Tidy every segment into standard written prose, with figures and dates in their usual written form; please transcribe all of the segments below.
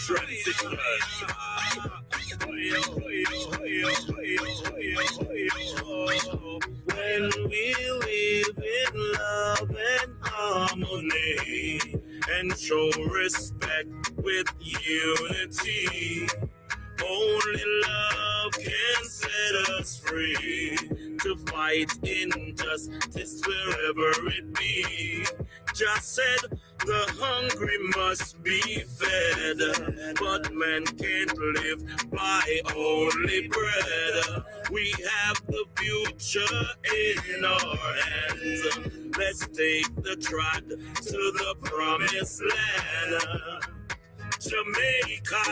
Transition. When we live in love and harmony and show respect with unity, only love can set us free to fight injustice wherever it be. Just said the hungry must be fed, but man can't live by only bread. We have the future in our hands. Let's take the trot to the promised land. Jamaica,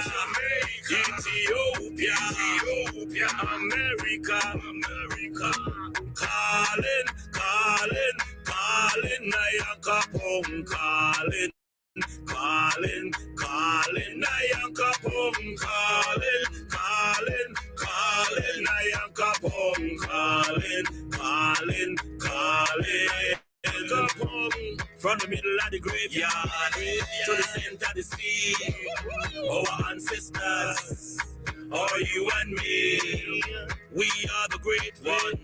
Ethiopia, America, calling, NYANKOPONG, calling, NYANKOPONG, calling, NYANKOPONG, calling. From the middle of the graveyard to the center of the sea, our ancestors, are you and me, we are the great ones.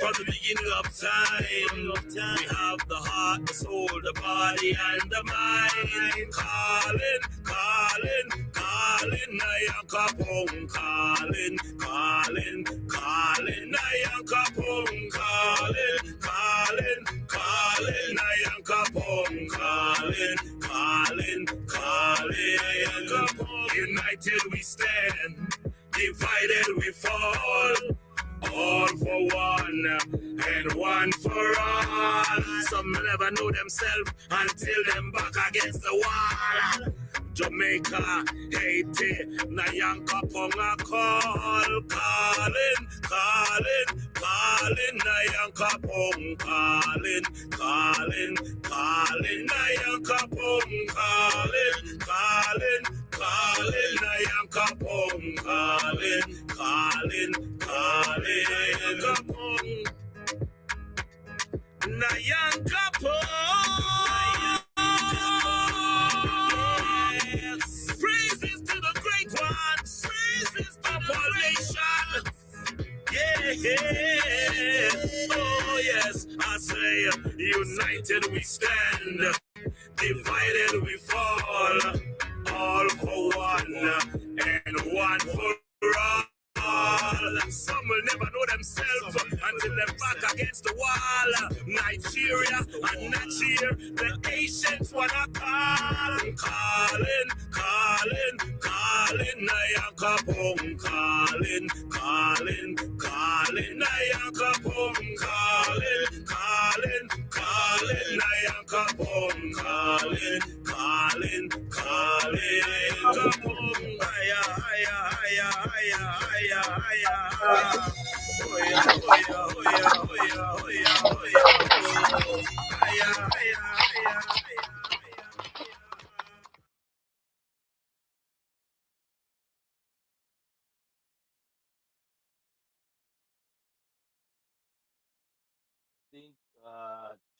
From the beginning of time, we have the heart, the soul, the body, and the mind. Calling, NYANKOPONG, calling, NYANKOPONG, calling, NYANKOPONG, calling, NYANKOPONG. United we stand, divided we fall. All for one and one for all. Some never know themselves until them back against the wall. Jamaica, Haiti, NYANKOPONG a call, calling, NYANKOPONG, calling, NYANKOPONG, calling, NYANKOPONG, calling, NYANKOPONG. Praises to the great ones, praises to our nation. Yeah, oh yes, I say, united we stand, divided we fall, all for one and one for all. Some will never know themselves until they're back against the wall. Nigeria and Nigeria, the Asians wanna calling, NYANKOPONG, calling, NYANKOPONG, calling, NYANKOPONG, calling, NYANKOPONG,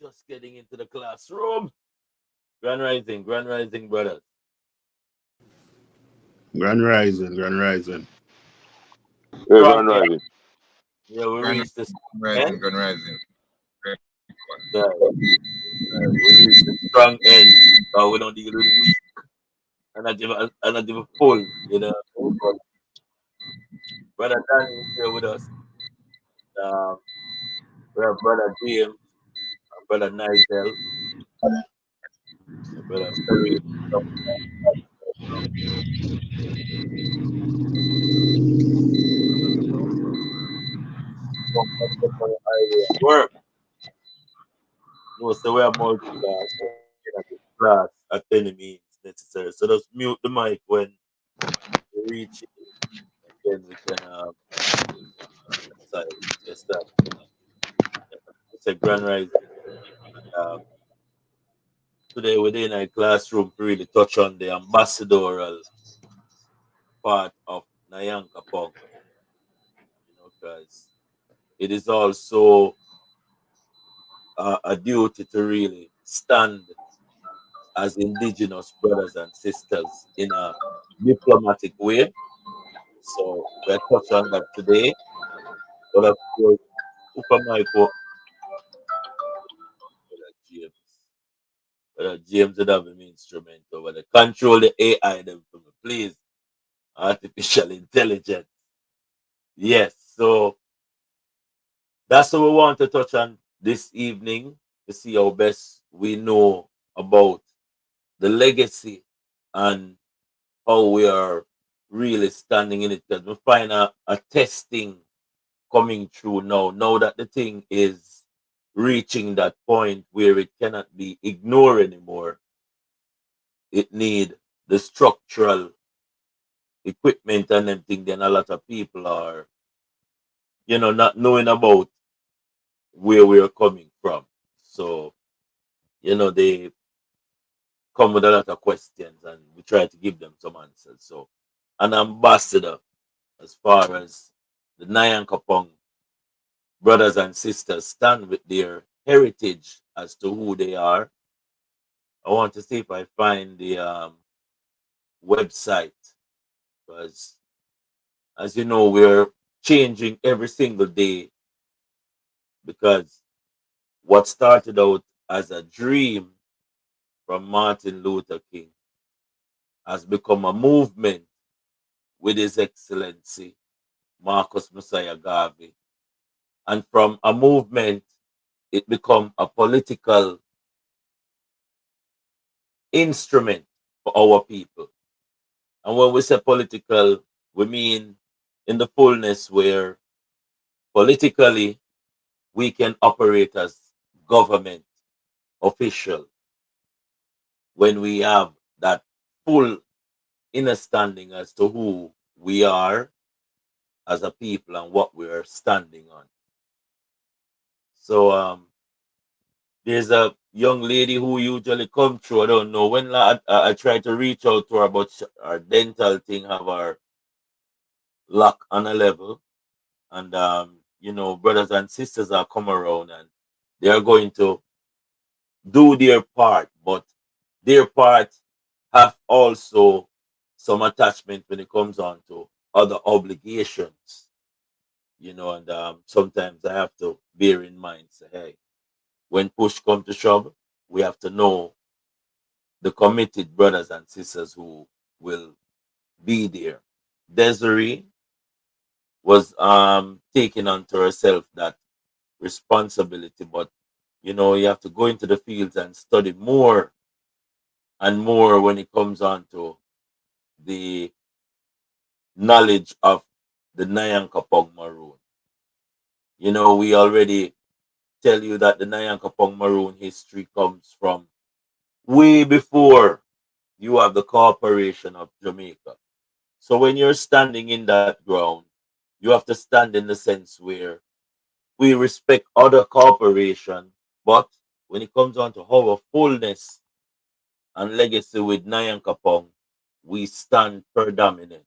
Just getting into the classroom. Grand Rising, brothers. Grand Rising. Yeah, Grand Rising. Yeah, we reached this. Grand Rising. We reached the strong end. We don't deal with weak. And not even full, you know. Brother Danny is here with us. We have Brother James, Brother Nigel, Brother Perry. Work. No, so we are multitask class at any means necessary. So just mute the mic when you reach it, and then we can decide. Yes, that. It's a grand rising. Today within a classroom to really touch on the ambassadorial part of NYANKOPONG. You know, because it is also a duty to really stand as indigenous brothers and sisters in a diplomatic way. So we'll touch on that today. But of course, Super Michael, Brother James, Brother James would have an instrument over the control the AI them for me, please. Artificial intelligence. Yes, so that's what we want to touch on this evening to see how best we know about the legacy and how we are really standing in it. Because we find a testing coming through now. Now that the thing is reaching that point where it cannot be ignored anymore, it need the structural equipment and everything. Then a lot of people are, not knowing about where we are coming from. So, they come with a lot of questions and we try to give them some answers. So, an ambassador as far as the NYANKOPONG brothers and sisters stand with their heritage as to who they are. I want to see if I find the website because, as you know, we're changing every single day because what started out as a dream from Martin Luther King has become a movement with His Excellency Marcus Messiah Garvey. And from a movement, it become a political instrument for our people. And when we say political, we mean in the fullness where politically we can operate as government official when we have that full understanding as to who we are as a people and what we are standing on. So there's a young lady who usually come through. I don't know when I try to reach out to her, but her dental thing have her lock on a level. And brothers and sisters are come around and they are going to do their part, but their part have also some attachment when it comes on to other obligations, and sometimes I have to bear in mind, say, hey, when push come to shove, we have to know the committed brothers and sisters who will be there. Desiree was taking onto herself that responsibility, but you have to go into the fields and study more and more when it comes on to the knowledge of the NYAN-KO-PONG Maroon. We already tell you that the NYAN-KO-PONG Maroon history comes from way before you have the Corporation of Jamaica. So when you're standing in that ground, you have to stand in the sense where we respect other corporation, but when it comes on to our fullness and legacy with NYAN-KO-PONG, we stand predominant.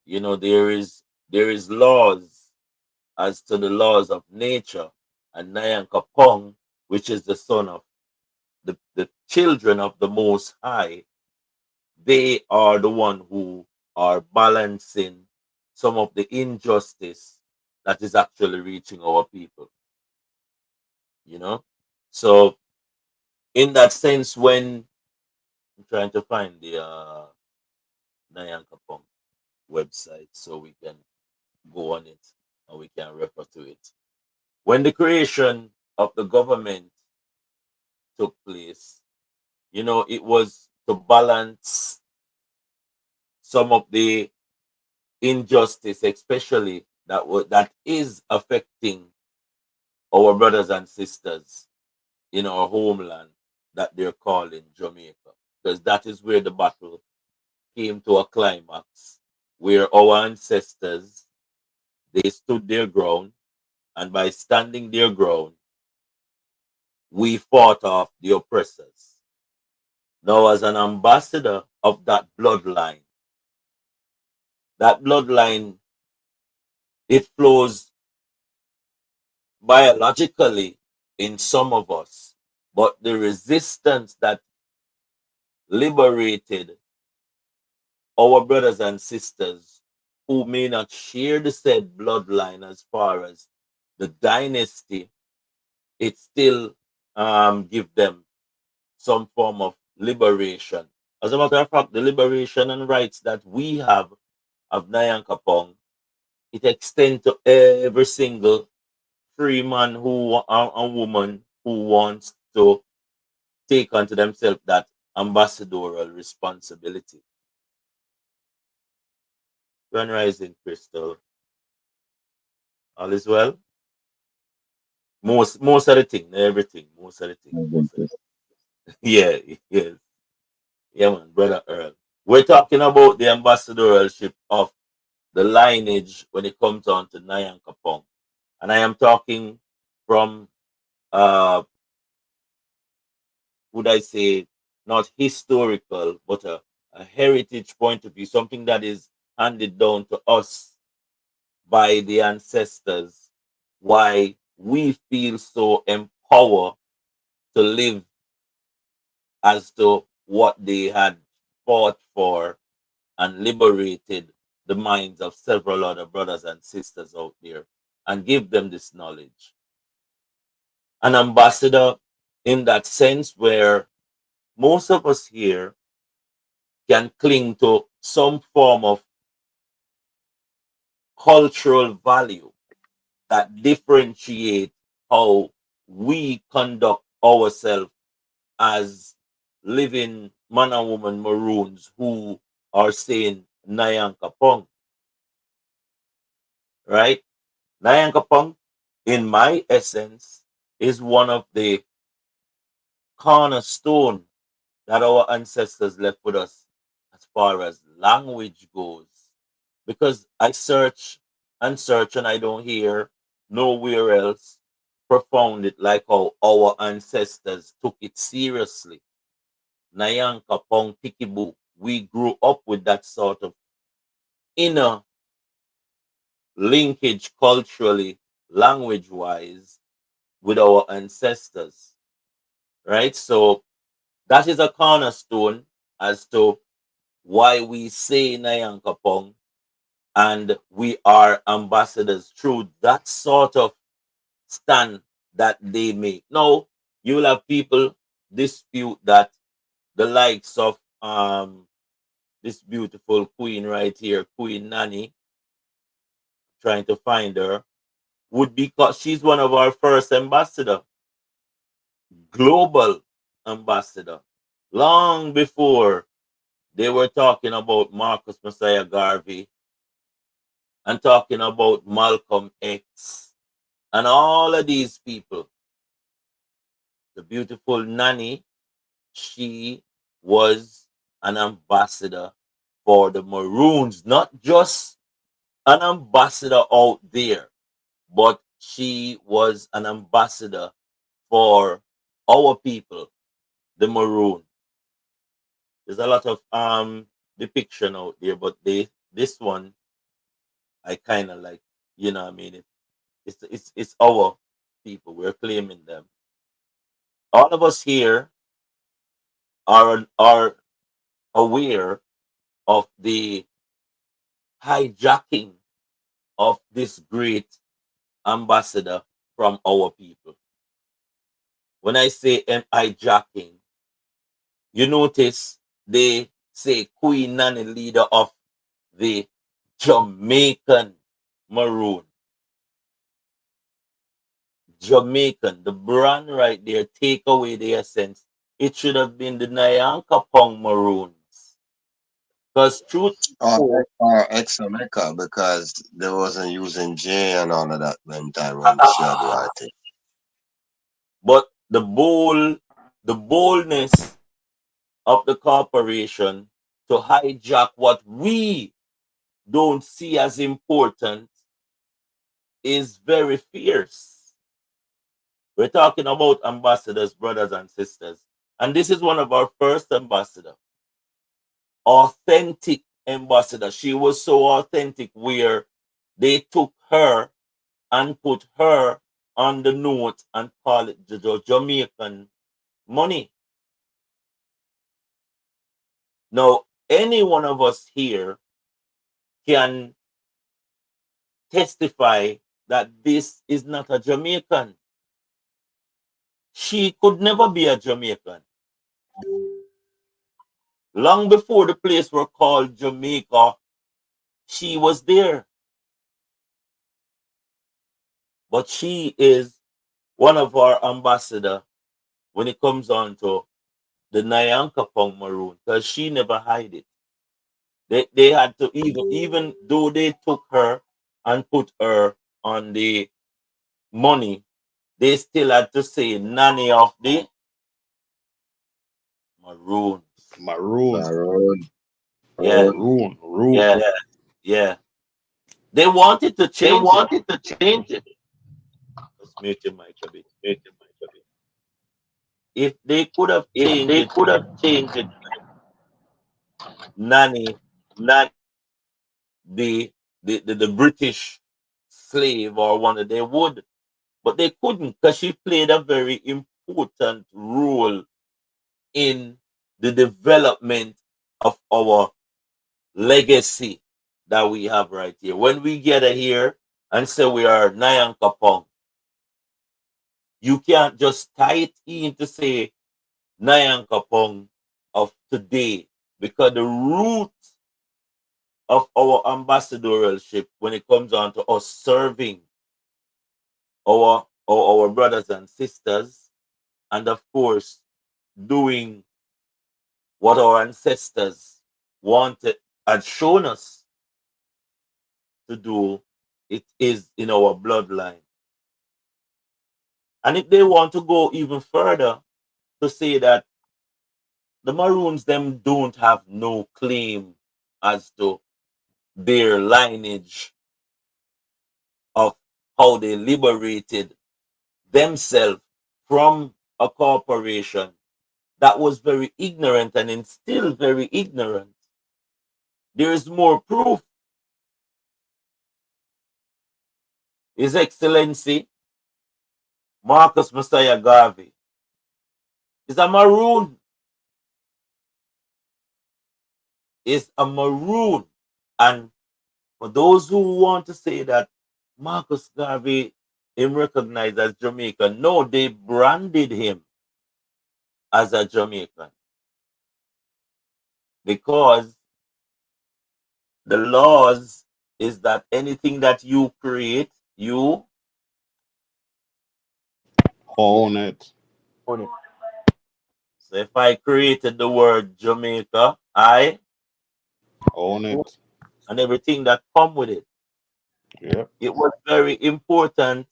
There is laws as to the laws of nature, and NYAN-KO-PONG, which is the son of the children of the Most High, they are the one who are balancing some of the injustice that is actually reaching our people. You know, so in that sense, when I'm trying to find the NYANKOPONG website so we can go on it and we can refer to it. When the creation of the government took place, it was to balance some of the injustice, especially that is affecting our brothers and sisters in our homeland that they're calling Jamaica, because that is where the battle came to a climax, where our ancestors they stood their ground, and by standing their ground, we fought off the oppressors. Now, as an ambassador of that bloodline, it flows biologically in some of us, but the resistance that liberated our brothers and sisters who may not share the said bloodline as far as the dynasty, it still give them some form of liberation. As a matter of fact, the liberation and rights that we have of NYANKOPONG, it extends to every single free man who and woman who wants to take onto themselves that ambassadorial responsibility. Grand Rising, Crystal. All is well? Most of the thing, not everything, most of the thing, most of the yeah, yes. Yeah, man, brother Earl. We're talking about the ambassadorship of the lineage when it comes on to NYANKOPONG. And I am talking from would I say not historical, but a heritage point of view, something that is handed down to us by the ancestors, why we feel so empowered to live as to what they had fought for and liberated the minds of several other brothers and sisters out there and give them this knowledge. An ambassador in that sense where most of us here can cling to some form of cultural value that differentiate how we conduct ourselves as living man and woman Maroons who are saying NYANKOPONG, right? NYANKOPONG, in my essence, is one of the cornerstone that our ancestors left with us as far as language goes. Because I search and I don't hear nowhere else profound it like how our ancestors took it seriously. Nayanka, Pong, Pikibu, we grew up with that sort of inner linkage culturally, language wise, with our ancestors, right? So that is a cornerstone as to why we say Nayanka Pong and we are ambassadors through that sort of stand that they make. Now, you will have people dispute that the likes of this beautiful queen right here, Queen Nanny, trying to find her, would be because she's one of our first ambassador, global ambassador. Long before they were talking about Marcus Messiah Garvey and talking about Malcolm X and all of these people. The beautiful Nanny, she was an ambassador for the Maroons, not just an ambassador out there, but she was an ambassador for our people, the Maroon. There's a lot of depiction out there, but this one I kind of like, you know what I mean? It's our people. We're claiming them. All of us here are aware of the hijacking of this great ambassador from our people. When I say hijacking, you notice they say Queen Nanny, leader of the Jamaican Maroon. Jamaican, the brand right there, take away the essence. It should have been the NYANKOPONG Maroons. Because truth be told, Or ex-America because they wasn't using J and all of that when time when she had white thing. but the boldness of the corporation to hijack what we don't see as important is very fierce. We're talking about ambassadors, brothers and sisters. And this is one of our first ambassadors, authentic ambassador. She was so authentic where they took her and put her on the note and call it the Jamaican money. Now, any one of us here can testify that this is not a Jamaican. She could never be a Jamaican. Long before the place were called Jamaica, she was there. But she is one of our ambassador when it comes on to the NYANKOPONG Maroon, because she never hide it. They had to, even though they took her and put her on the money, they still had to say nanny of the Maroons. Maroon. Maroon. Yeah, Maroon. yeah, yeah. They wanted to They change it. wanted to change it. Let's mute your mic a bit. If they could have If changed they it, could have changed it, nanny, not the British slave or one of they would, but they couldn't, because she played a very important role in the development of our legacy that we have right here. When we gather here and say we are NYANKOPONG, you can't just tie it in to say NYANKOPONG of today, because the root of our ambassadorship when it comes on to us serving our brothers and sisters, and of course doing what our ancestors wanted had shown us to do, it is in our bloodline. And if they want to go even further to say that the Maroons them don't have no claim as to their lineage of how they liberated themselves from a corporation that was very ignorant and is still very ignorant. There is more proof. His Excellency Marcus Messiah Garvey is a Maroon. Is a Maroon. And for those who want to say that Marcus Garvey is recognized as Jamaican, no, they branded him as a Jamaican because the laws is that anything that you create, you Own it. own it. So if I created the word Jamaica, I Own own it. and everything that come with it. Yep. It was very important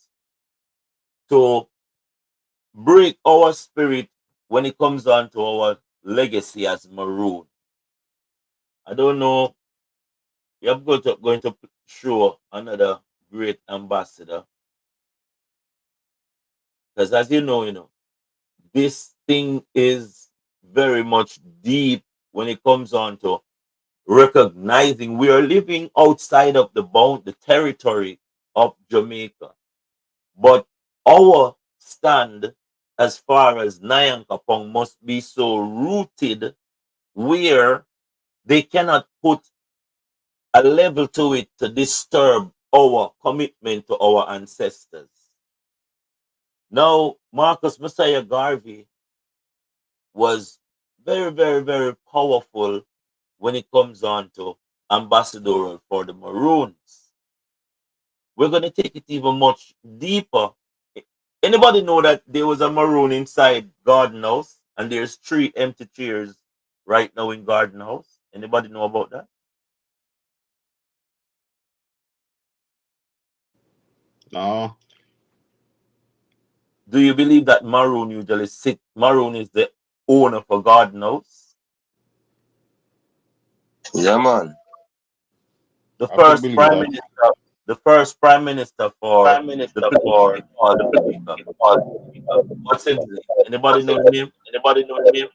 to break our spirit when it comes on to our legacy as Maroon. I don't know. You're going to show another great ambassador, because as you know, this thing is very much deep when it comes on to recognizing we are living outside of the territory of Jamaica, but our stand as far as NYANKOPONG must be so rooted where they cannot put a level to it to disturb our commitment to our ancestors. Now, Marcus Messiah Garvey was very, very, very powerful when it comes on to ambassador for the Maroons. We're going to take it even much deeper. Anybody know that there was a Maroon inside Garden House and there's 3 empty chairs right now in Garden House? Anybody know about that? No. Do you believe that Maroon usually sit? Maroon is the owner for Garden House. Yeah, man. The I could first believe prime that. minister, the first prime minister for Prime the Minister place for they call the Jamaica. people. What's his name? Anybody What's know his the name? name? Anybody know the name?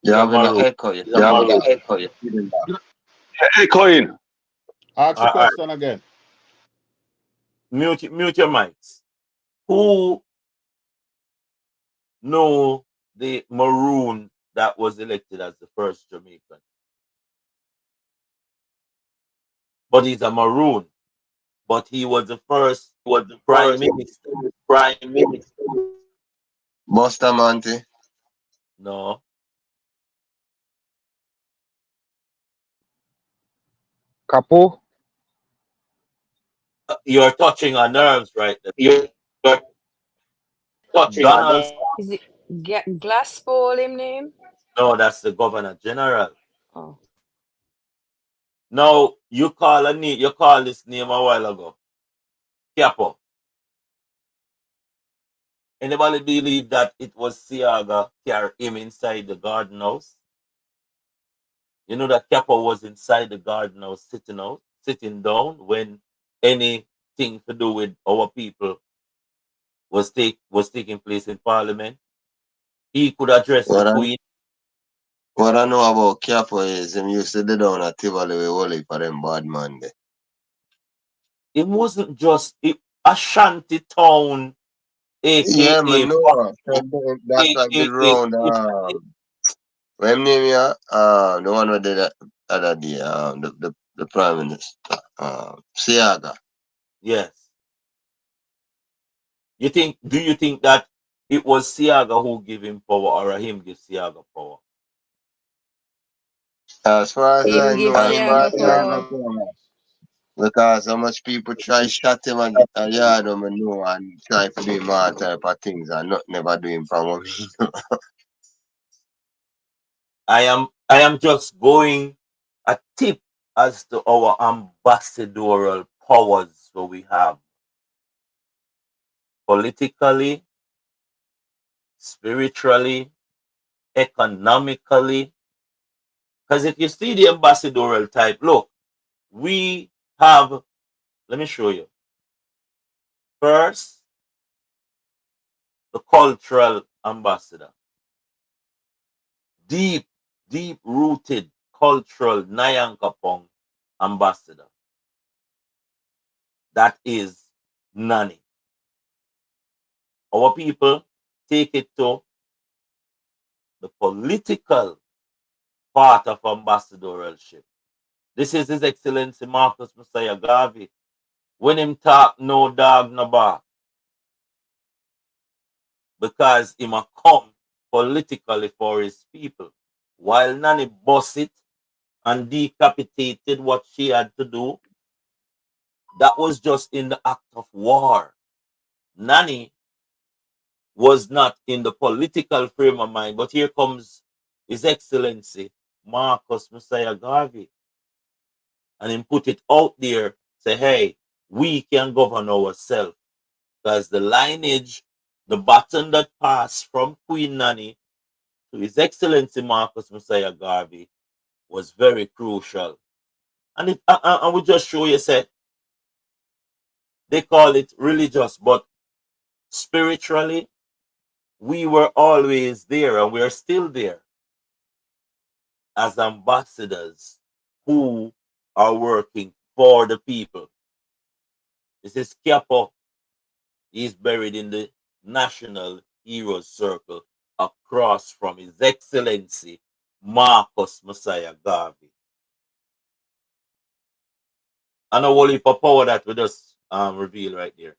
You Yeah, having an Maroon. echo. You The feeling Maroon. that? Echo. You feeling that? Echoing. Ask the All right, question again. mute your mics. Who know the Maroon that was elected as the first Jamaican. But he's a Maroon. But he was the first Was the prime first minister. prime minister. Bustamante. No. Kapo. You're touching our nerves right there. You're touching on Donald, that. Is it Glassball him name? no, that's the governor general. Oh. Now you call this name a while ago. Capo. Anybody believe that it was Siaga carry him inside the garden house? You know that Capo was inside the garden house sitting down when anything to do with our people was taking place in Parliament. He could address the What I, Queen. what I know about Capo is him used to sit down at Tivoli with Wally for them bad man there. It wasn't just Ashanti Town, Yeah, aka man, no. That's like the aka round. What him name, yeah? The one who did that other day, the prime minister, Siaga. yes. Do you think that it was Siaga who gave him power or him give Siaga power? As far as I Him give know, As far Siaga as I power. know, because how much people try shot him and yard him and know and try to do him all type of things and not never do him from what we know. I am just going a tip as to our ambassadorial powers that we have politically, spiritually, economically. Because if you see the ambassadorial type, look, we have, let me show you. First, the cultural ambassador. Deep, deep rooted cultural NYANKOPONG ambassador. That is Nani. Our people take it to the political part of ambassadorship. This is His Excellency Marcus Messiah Garvey. When him talk, no dog, no bark. Because him a come politically for his people. While Nani boss it and decapitated what she had to do, that was just in the act of war. Nani was not in the political frame of mind, but here comes His Excellency Marcus Messiah Garvey. And him put it out there, say, hey, we can govern ourselves. Because the lineage, the baton that passed from Queen Nanny to His Excellency Marcus Messiah Garvey was very crucial. And I will just show you, say, they call it religious, but spiritually, we were always there and we're still there as ambassadors who are working for the people. This is Kiapo. He's buried in the National Heroes Circle across from His Excellency Marcus Messiah Garvey. And a whole heap of power that we just reveal right there.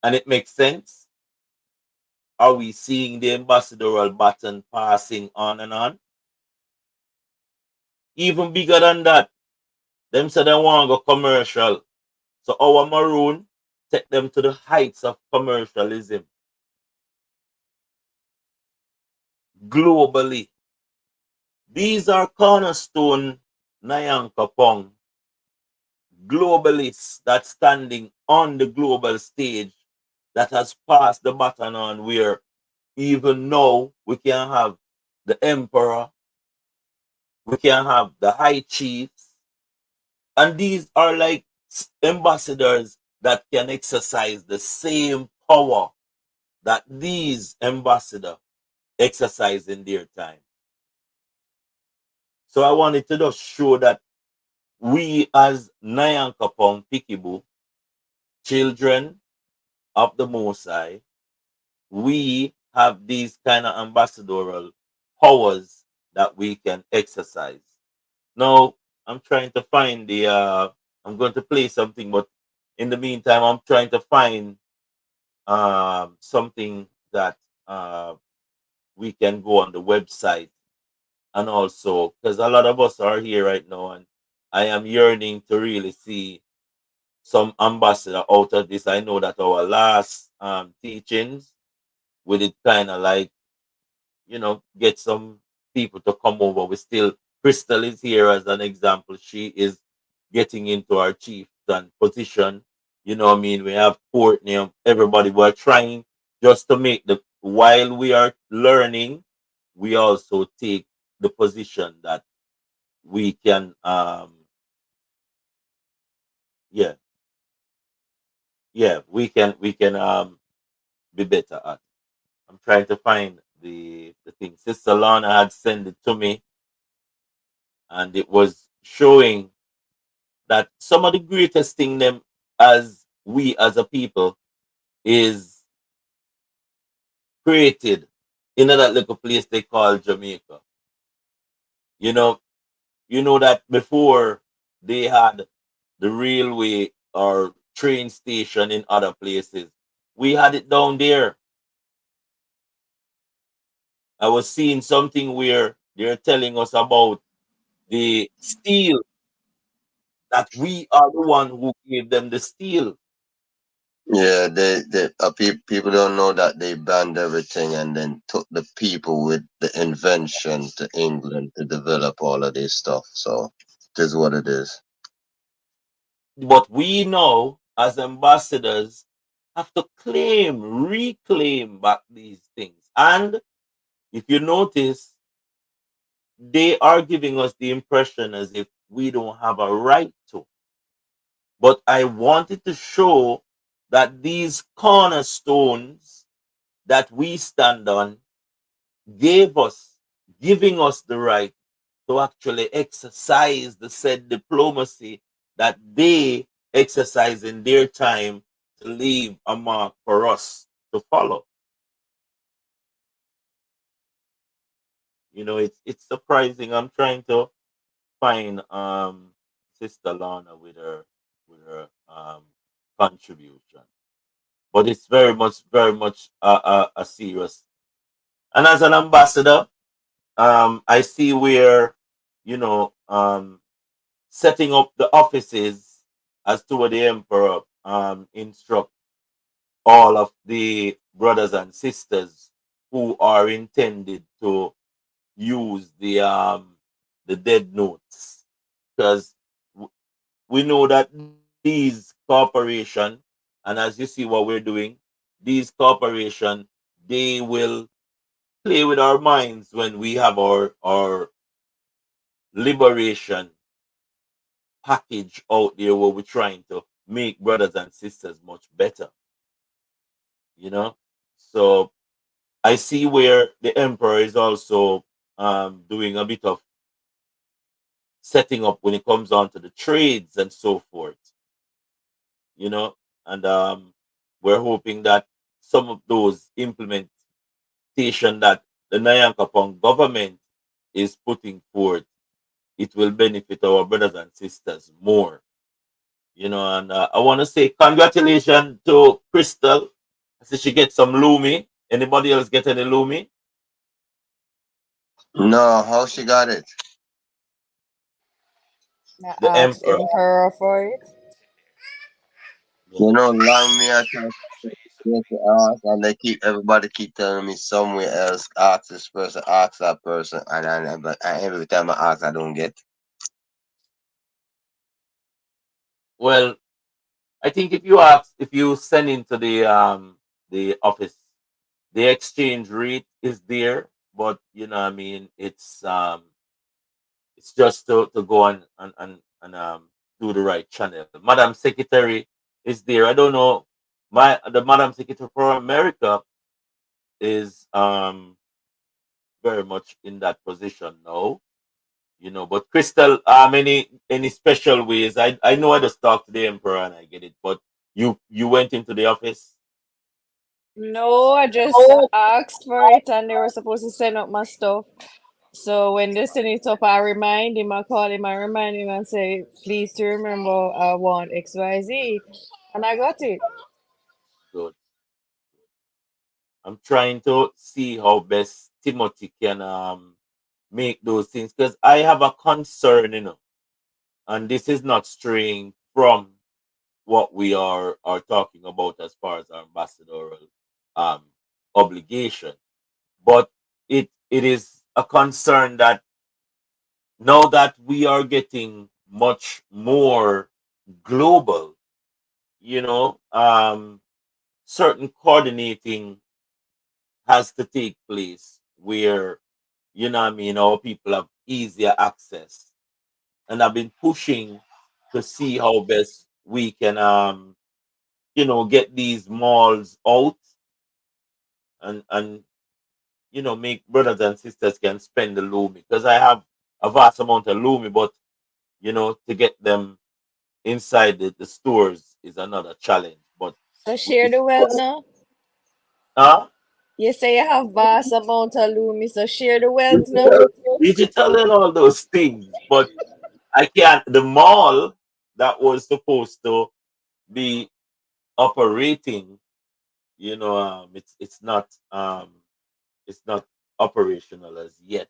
And it makes sense. Are we seeing the ambassadorial baton passing on and on? Even bigger than that, them say they want to go commercial. So our Maroon take them to the heights of commercialism globally. These are cornerstone NYANKOPONG globalists that standing on the global stage that has passed the baton on, where even now we can have the emperor, we can have the high chiefs, and these are like ambassadors that can exercise the same power that these ambassadors exercise in their time. So I wanted to just show that we as NYANKOPONG Pikibu, children of the Most High, we have these kind of ambassadorial powers that we can exercise. Now, I'm trying to find the. I'm going to play something, but in the meantime, I'm trying to find something that we can go on the website, and also because a lot of us are here right now, and I am yearning to really see some ambassador out of this. I know that our last teachings, we did kind of like, get some people to come over. We still, Crystal is here as an example. She is getting into our chieftain position. You know what I mean? We have Courtney, everybody. We're trying just to make while we are learning, we also take the position that we can, yeah, we can be better at. I'm trying to find the thing. Sister Lana had sent it to me, and it was showing that some of the greatest thing them as we as a people is created in that little place they call Jamaica. You know, you know that before they had the railway or train station in other places. We had it down there. I was seeing something where they're telling us about the steel, that we are the one who gave them the steel. Yeah, people don't know that they banned everything and then took the people with the invention to England to develop all of this stuff. So it is what it is. But we now, as ambassadors, have to reclaim back these things. And if you notice, they are giving us the impression as if we don't have a right to. But I wanted to show that these cornerstones that we stand on gave us, giving us the right to actually exercise the said diplomacy that they exercise in their time to leave a mark for us to follow. It's surprising. I'm trying to find Sister Lana with her contribution, but it's very much a serious. And as an ambassador, I see where you know setting up the offices as to what the emperor instruct all of the brothers and sisters who are intended to use the dead notes, because we know that these corporation, and as you see what we're doing, these corporation, they will play with our minds when we have our liberation package out there where we're trying to make brothers and sisters much better, you know. So I see where the emperor is also doing a bit of setting up when it comes on to the trades and so forth, you know, and we're hoping that some of those implementation that the NYANKOPONG government is putting forth, it will benefit our brothers and sisters more. And I want to say congratulations to Crystal. I see she gets some Lumi. Anybody else get any Lumi? No, how she got it? I The asked Emperor. Emperor for it. Yeah. You know, long me I try to ask, and everybody keep telling me somewhere else. Ask this person, ask that person, but every time I ask, I don't get. Well, I think if you send into the office, the exchange rate is there, but what I mean, it's just to go and do the right channel. Madam Secretary is there. I don't know. The Madam Secretary for America is very much in that position now. But Crystal, any special ways? I know I just talked to the Emperor and I get it, but you went into the office. No, I just asked for it and they were supposed to send up my stuff. So when they send it up, I remind him, I call him, I remind him and say, please to remember I want XYZ. And I got it. Good. I'm trying to see how best Timothy can make those things because I have a concern, and this is not straying from what we are talking about as far as our ambassadorial um obligation, but it is a concern that now that we are getting much more global, certain coordinating has to take place where, what I mean, our people have easier access. And I've been pushing to see how best we can, get these malls out and make brothers and sisters can spend the lumi. Because I have a vast amount of lumi, but, to get them inside the stores is another challenge. But So share it's, the wealth now. huh? You say you have vast amount of Lumi, so share the wealth now. Digital and all those things. But I can't, the mall that was supposed to be operating, it's not operational as yet.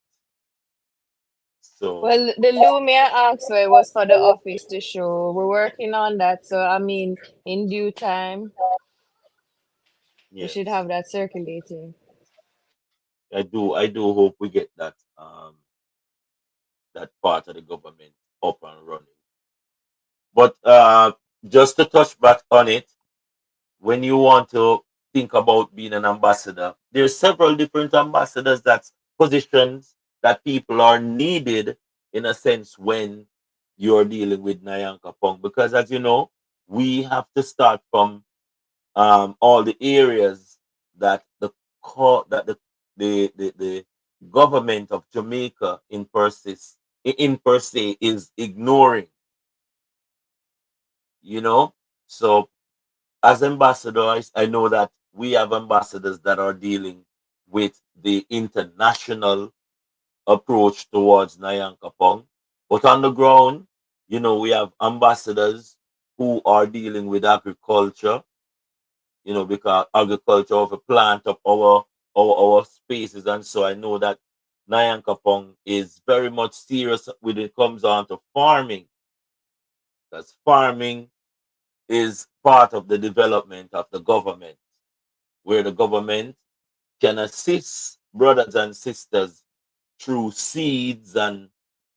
So Well, the Lumi I asked for was for the office to show. We're working on that, so I mean, in due time, we should yes, have that circulating. I do hope we get that part of the government up and running. But just to touch back on it, when you want to think about being an ambassador, there's several different ambassadors, that's positions that people are needed in a sense when you're dealing with NYANKOPONG. Because as you know, we have to start from all the areas that the government of Jamaica in per se is ignoring, you know. So as ambassadors, I know that we have ambassadors that are dealing with the international approach towards NYANKOPONG. But on the ground, we have ambassadors who are dealing with agriculture, because agriculture of a plant of our spaces. And so I know that NYANKOPONG is very much serious when it comes on to farming, because farming is part of the development of the government, where the government can assist brothers and sisters through seeds and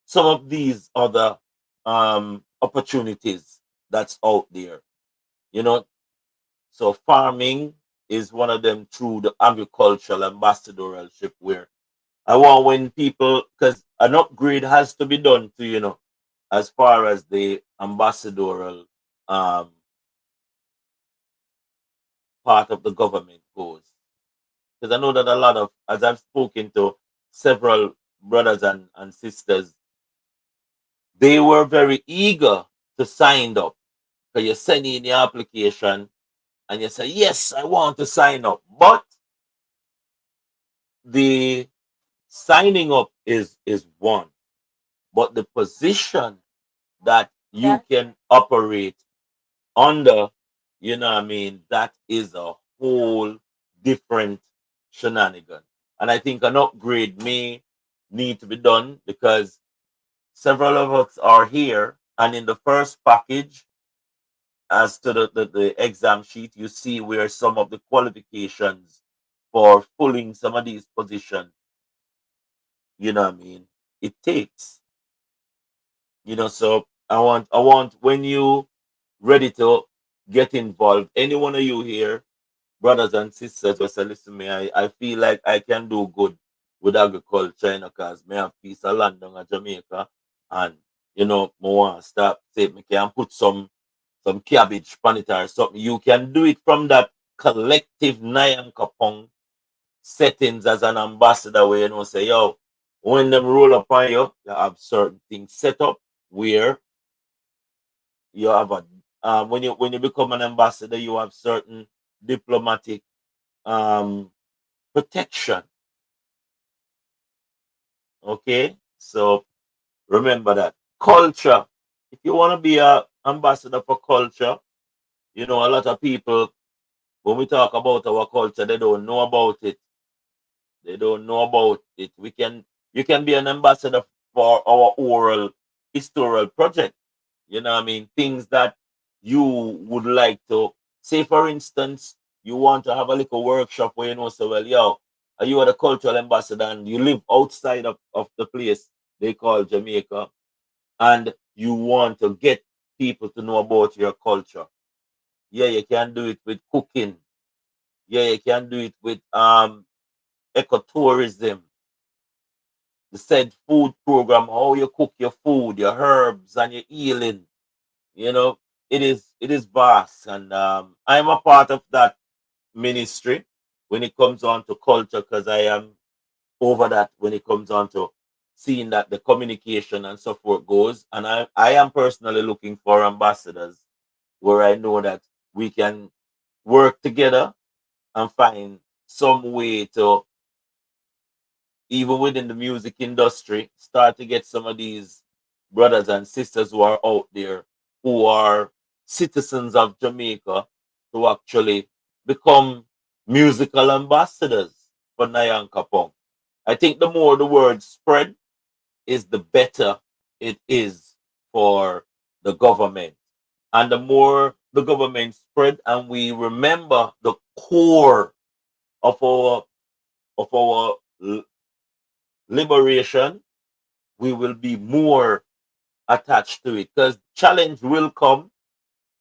some of these other opportunities that's out there. You know, so farming is one of them through the agricultural ambassadorship, where I want when people, because an upgrade has to be done to, as far as the ambassadorial um, part of the government goes. Because I know that a lot of, as I've spoken to several brothers and sisters, they were very eager to sign up. Because you send in your application and you say, yes, I want to sign up. But the signing up is one. But the position that you can operate under, that is a whole different shenanigan. And I think an upgrade may need to be done because several of us are here, and in the first package, as to the exam sheet, you see where some of the qualifications for filling some of these positions, it takes. So I want when you ready to get involved, any one of you here, brothers and sisters, will say, listen to me, I feel like I can do good with agriculture, because me have piece of land down in Jamaica, and me want to start say me can put some cabbage pan it or something. You can do it from that collective NYANKOPONG settings as an ambassador, where say, yo, when them roll upon you, you have certain things set up where you have a when you become an ambassador, you have certain diplomatic protection. Okay, so remember that culture. If you want to be a ambassador for culture, you know a lot of people when we talk about our culture, they don't know about it. They don't know about it. You can be an ambassador for our oral historical project. You know what I mean? Things that you would like to say, for instance, you want to have a little workshop where you know, so well, yo, you are the cultural ambassador and you live outside of the place they call Jamaica, and you want to get people to know about your culture. Yeah, you can do it with cooking. Yeah, you can do it with ecotourism, the said food program, how you cook your food, your herbs and your healing. You know, it is vast, and I'm a part of that ministry when it comes on to culture because I am over that when it comes on to seeing that the communication and so forth goes. And I am personally looking for ambassadors where I know that we can work together and find some way to, even within the music industry, start to get some of these brothers and sisters who are out there who are citizens of Jamaica to actually become musical ambassadors for NYAN-KO-PONG. I think the more the word spread is the better it is for the government. And the more the government spread and we remember the core of our liberation, we will be more attached to it because challenge will come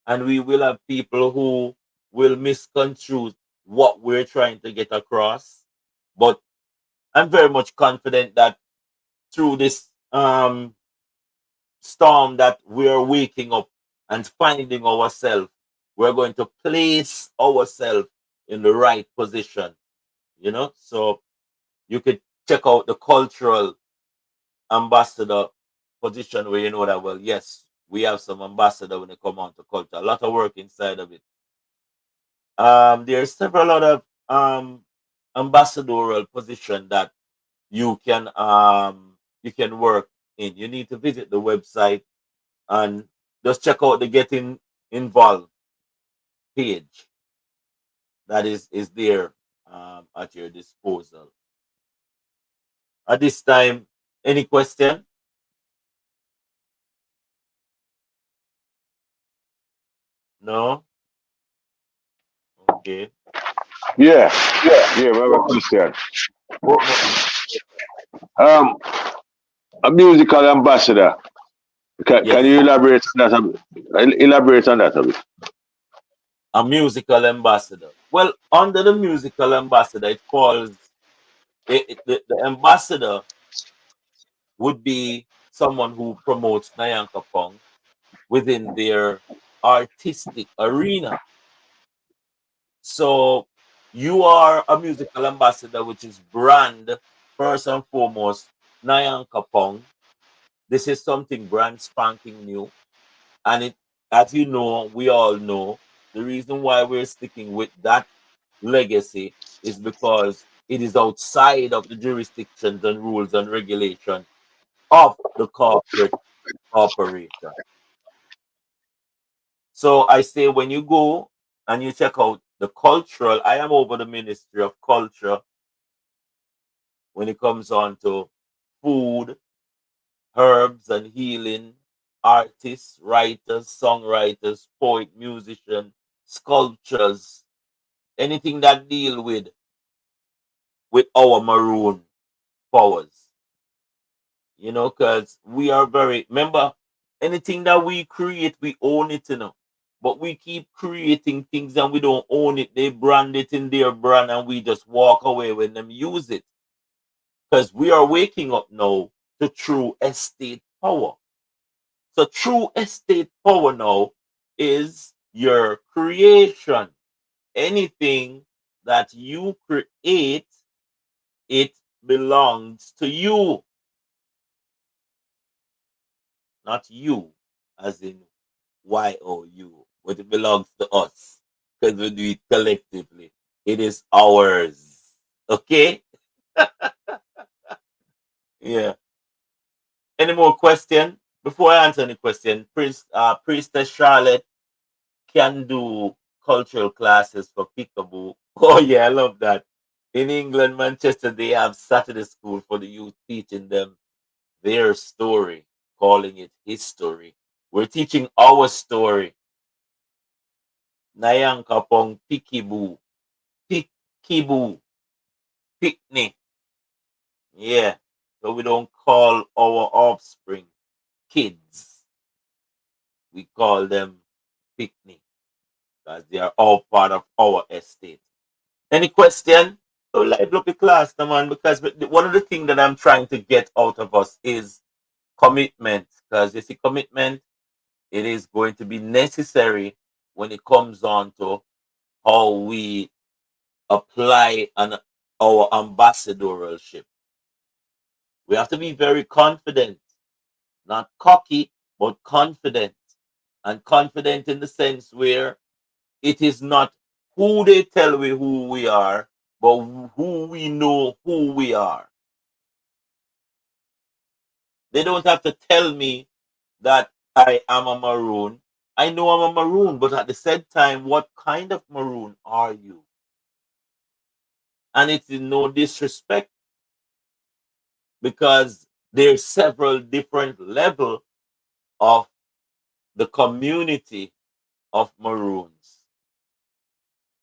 and we will have people who will misconstrue what we're trying to get across. But I'm very much confident that through this storm that we're waking up and finding ourselves, we're going to place ourselves in the right position, you know. So you could check out the cultural ambassador position where you know that, well, yes, we have some ambassador when it come on to culture. A lot of work inside of it. There's several other ambassadorial position that you can work in. You need to visit the website and just check out the getting involved page that is there at your disposal. At this time, any question? No? Okay. Yeah, yeah, we have a question. What Um, a musical ambassador. Can yes. you elaborate on that a bit? Elaborate on that a bit. A musical ambassador. Well, under the musical ambassador, it falls, the ambassador would be someone who promotes NYANKOPONG within their artistic arena. So you are a musical ambassador, which is brand first and foremost NYANKOPONG. This is something brand spanking new, and it, as you know, we all know the reason why we're sticking with that legacy is because it is outside of the jurisdictions and rules and regulation of the corporate corporation. So I say when you go and you check out the cultural, I am over the Ministry of Culture when it comes on to food, herbs and healing, artists, writers, songwriters, poet, musician, sculptures, anything that deal with our maroon powers. You know, because we are very, remember, anything that we create, we own it, you know. But we keep creating things and we don't own it. They brand it in their brand and we just walk away when them use it. Because we are waking up now to true estate power. So true estate power now is your creation. Anything that you create, it belongs to you, not you as in YOU, but it belongs to us because we do it collectively. It is ours. Okay? Yeah. Any more question? Before I answer any question, Priestess Charlotte can do cultural classes for peekaboo. Oh yeah, I love that. In England, Manchester, they have Saturday school for the youth, teaching them their story, calling it history. We're teaching our story. NYANKOPONG Pikiboo. Pikiboo. Picnic. Yeah. So we don't call our offspring kids. We call them picnic because they are all part of our estate. Any question? So live up the class, no, man, because one of the things that I'm trying to get out of us is commitment. Because you see, commitment, it is going to be necessary when it comes on to how we apply our ambassadorship. We have to be very confident, not cocky, but confident. And confident in the sense where it is not who they tell we who we are, but who we know who we are. They don't have to tell me that I am a Maroon. I know I'm a Maroon, but at the same time, what kind of Maroon are you? And it's in no disrespect because there's several different levels of the community of Maroons.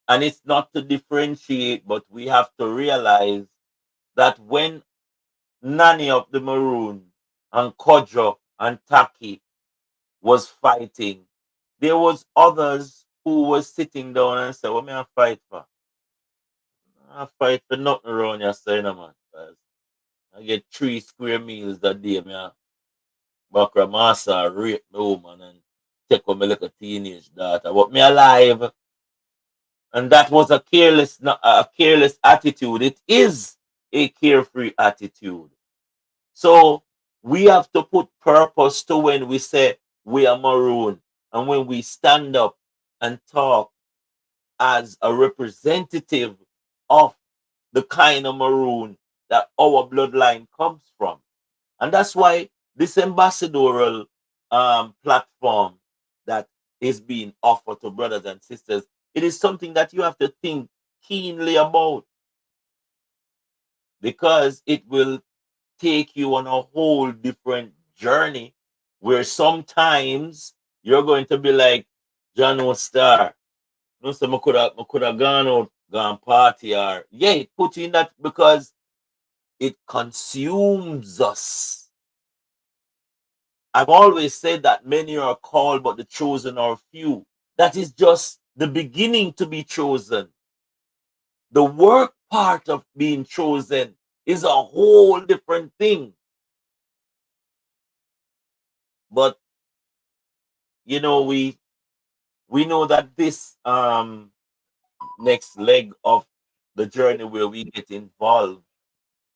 And it's not to differentiate, but we have to realize that when Nanny of the Maroon and Kojo and Taki was fighting, there was others who was sitting down and said, what may I fight for? I fight for nothing around here, saying, man. 'Cause I get 3 square meals that day, man. Bakra Massa rape me woman and take on my little teenage daughter. But me alive. And that was a careless attitude. It is a carefree attitude. So we have to put purpose to when we say we are Maroon and when we stand up and talk as a representative of the kind of Maroon that our bloodline comes from. And that's why this ambassadorial platform that is being offered to brothers and sisters, it is something that you have to think keenly about because it will take you on a whole different journey where sometimes you're going to be like John O. Star. No, so I could have gone out, gone party, or yeah, it put you in that because it consumes us. I've always said that many are called, but the chosen are few. That is just the beginning to be chosen. The work part of being chosen is a whole different thing. But you know, we know that this next leg of the journey where we get involved,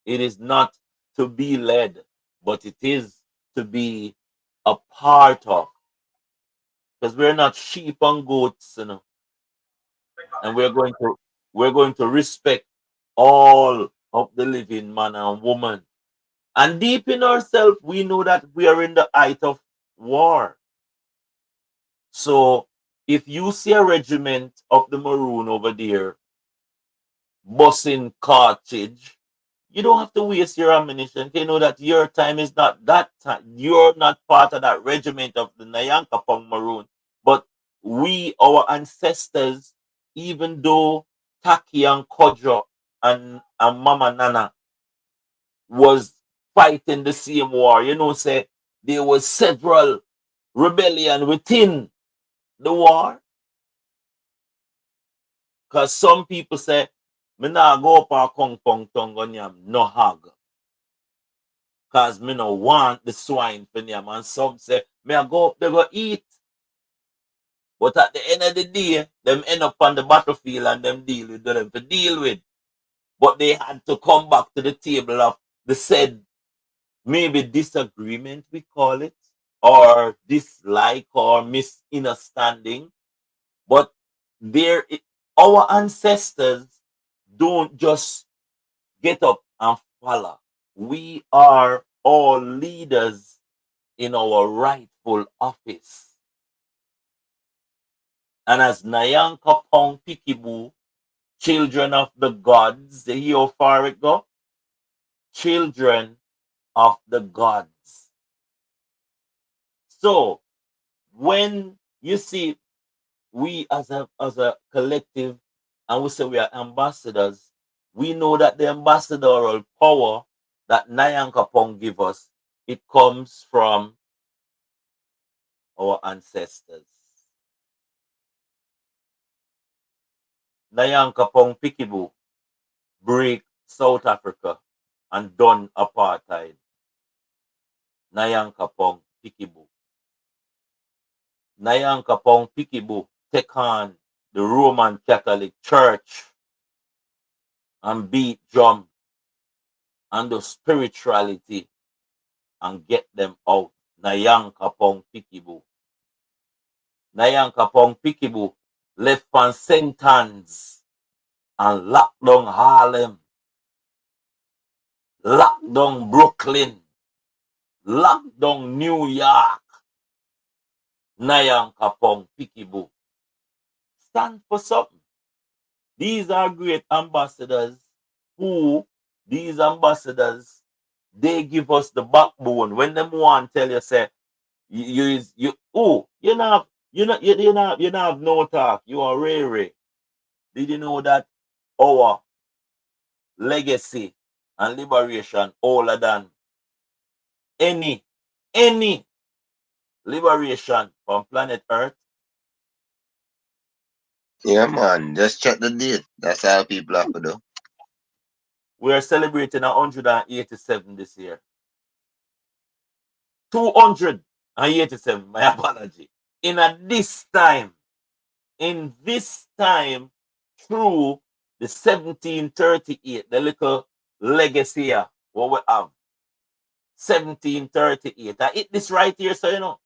it is not to be led, but it is to be a part of. Because we're not sheep and goats, you know, and we're going to respect all of the living man and woman. And deep in ourselves, we know that we are in the height of war. So if you see a regiment of the Maroon over there busing cartridge, you don't have to waste your ammunition. You know that your time is not that time. You're not part of that regiment of the NYANKOPONG Maroon. But we, our ancestors, even though Taki and Kojo and Mama Nana was fighting the same war, you know, say there was several rebellion within the war. Because some people say, me nah go up a kong pong tongue on yam, no hog. Because me no want the swine for yam. And some say, me I go up, they go eat. But at the end of the day, them end up on the battlefield and them deal with them to deal with. But they had to come back to the table of the said maybe disagreement, we call it, or dislike or misunderstanding. But there, our ancestors don't just get up and follow. We are all leaders in our rightful office. And as NYANKOPONG Today, children of the gods, you hear how far it go? Children of the gods. So when you see we as a collective and we say we are ambassadors, we know that the ambassadorial power that NYANKOPONG give us, it comes from our ancestors. NYANKOPONG Today break South Africa and done apartheid. NYANKOPONG Today. NYANKOPONG Today take on the Roman Catholic Church and beat drum and the spirituality and get them out. NYANKOPONG Today. NYANKOPONG Today left on sentence and lock down Harlem, lock down Brooklyn, lock down New York. NYANKOPONG Today stand for something. These are great ambassadors these ambassadors, they give us the backbone. When them want tell you, say, you not have no talk. You are rare. Did you know that our legacy and liberation older than any liberation from planet Earth? Yeah, man. Just check the date. That's how people have to do. We are celebrating 187 this year. 287, my apology. In this time, through the 1738, the little legacy here, what we have. 1738. I hit this right here, so you know,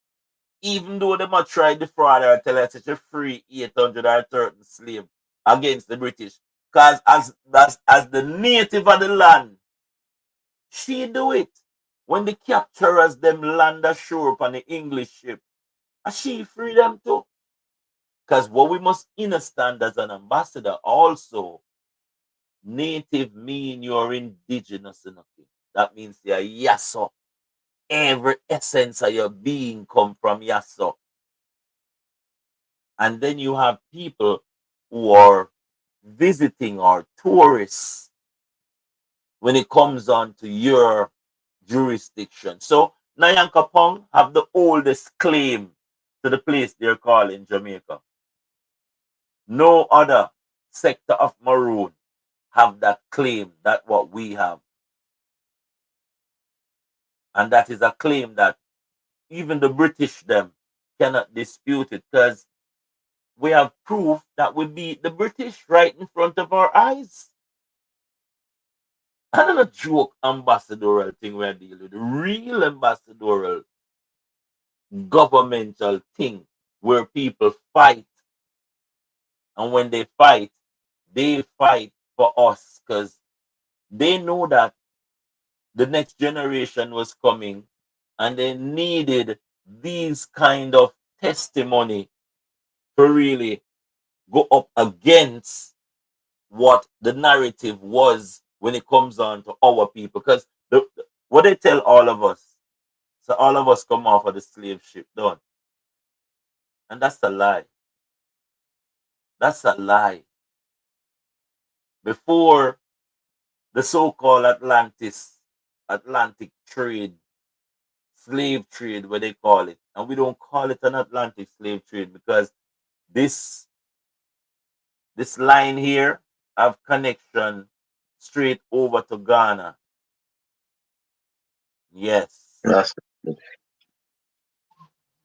even though they might try the fraud or tell us it's a free 830 slave against the British, because as the native of the land, she do it. When the capturers them land ashore upon the English ship, and she free them too. Because what we must understand as an ambassador also, native mean you're indigenous enough. That means you're Yasso. Every essence of your being come from Yasso. And then you have people who are visiting or tourists when it comes on to your jurisdiction. So NYANKOPONG have the oldest claim to the place they're calling Jamaica. No other sector of Maroon have that claim that what we have. And that is a claim that even the British them cannot dispute it, because we have proof that we beat the British right in front of our eyes. And not a joke ambassadorial thing we're dealing with. The real ambassadorial governmental thing where people fight. And when they fight for us because they know that the next generation was coming and they needed these kind of testimony to really go up against what the narrative was when it comes on to our people. Because what they tell all of us, so all of us come off of the slave ship, done. And that's a lie. That's a lie. Before the so-called Atlantic trade, slave trade, what they call it. And we don't call it an Atlantic slave trade because this line here have connection straight over to Ghana. Yes. That's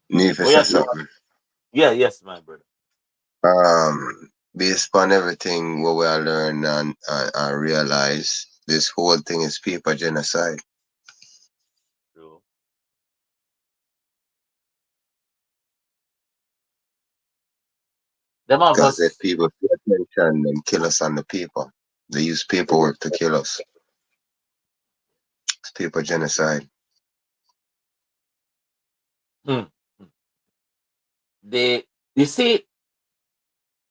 need to Oh, say yes. something. Yeah, yes, my brother. Based upon everything what we are learn and realize, this whole thing is paper genocide. True. Them of Because if us, people pay attention, then kill us on the paper. They use paperwork to kill us. It's paper genocide. Hmm. You see,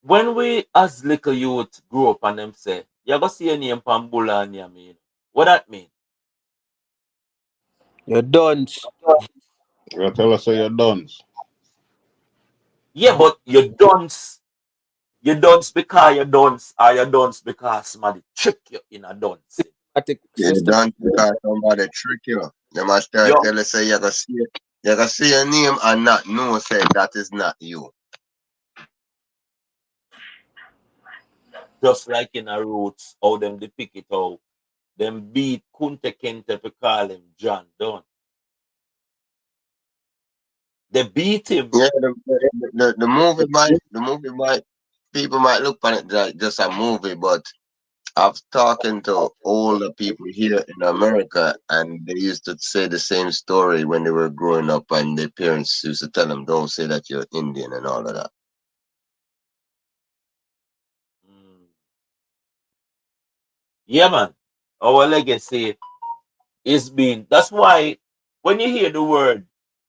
when we as little youth grow up and them say, you go see a name Pambula and you mean. What that mean? You're done. You tell us say you're done. Yeah, but you don't because you don't, or you don't because somebody trick you in a dunce. Systematic. You don't because somebody trick you. They must tell Yo, you say you gonna see your name and not know say that is not you. just like in a roots, how them depict it out. Them beat Kunte Kente to call him John Dunn. They beat him. Yeah, the movie might people might look on it like just a movie, but I've talking to older people here in America, and they used to say the same story when they were growing up, and their parents used to tell them, "Don't say that you're Indian" and all of that. Mm. Yeah, man. Our legacy is being. That's why when you hear the word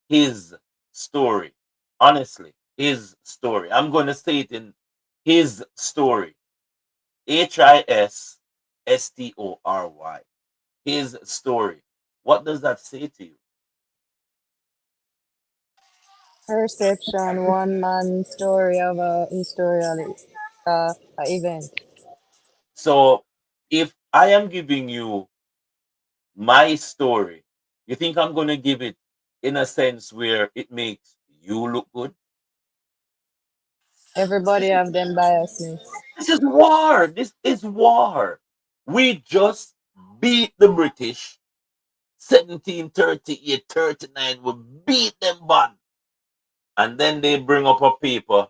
his story, honestly, his story, I'm going to say it in his story. HISSTORY. His story. What does that say to you? Perception, one man story of a historical event. So if I am giving you my story, you think I'm going to give it in a sense where it makes you look good? Everybody have them biasness. This is war. This is war. We just beat the British 1738, 39. We beat them bad. And then they bring up a paper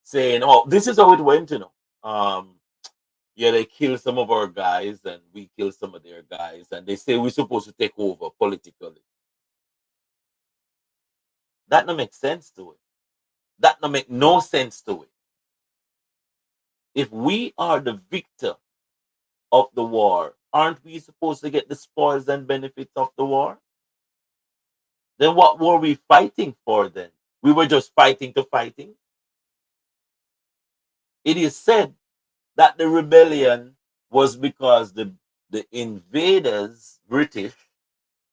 saying, oh, this is how it went, you know. Yeah, they kill some of our guys and we kill some of their guys. And they say we're supposed to take over politically. That don't make sense to it. That don't make no sense to it. If we are the victor of the war, aren't we supposed to get the spoils and benefits of the war? Then what were we fighting for then? We were just fighting to fighting. It is said that the rebellion was because the invaders, British,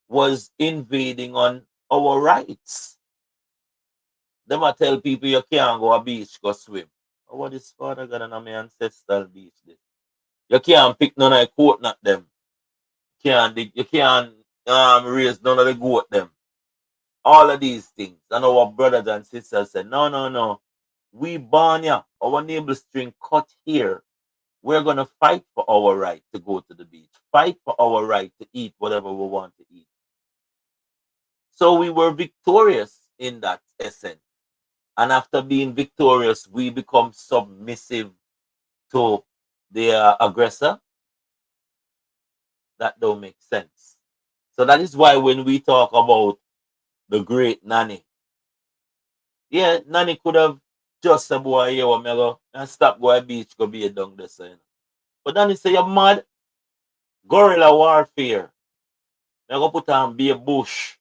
was invading on our rights. Them I tell people you can't go a beach, go swim. Oh, what is Father God and my ancestral beach this? You can't pick none of the coconut them. You can't raise none of the goat them. All of these things. And our brothers and sisters say, no, no, no. We born ya. Our navel string cut here. We're gonna fight for our right to go to the beach. Fight for our right to eat whatever we want to eat. So we were victorious in that essence. And after being victorious, we become submissive to the aggressor. That don't make sense. So that is why when we talk about the great nanny, yeah, nanny could have just said, boy, yeah, what me go and stop go to beach, go be a down there, you know. But then he say, you're mad. Guerrilla warfare. Me go put on be a bush.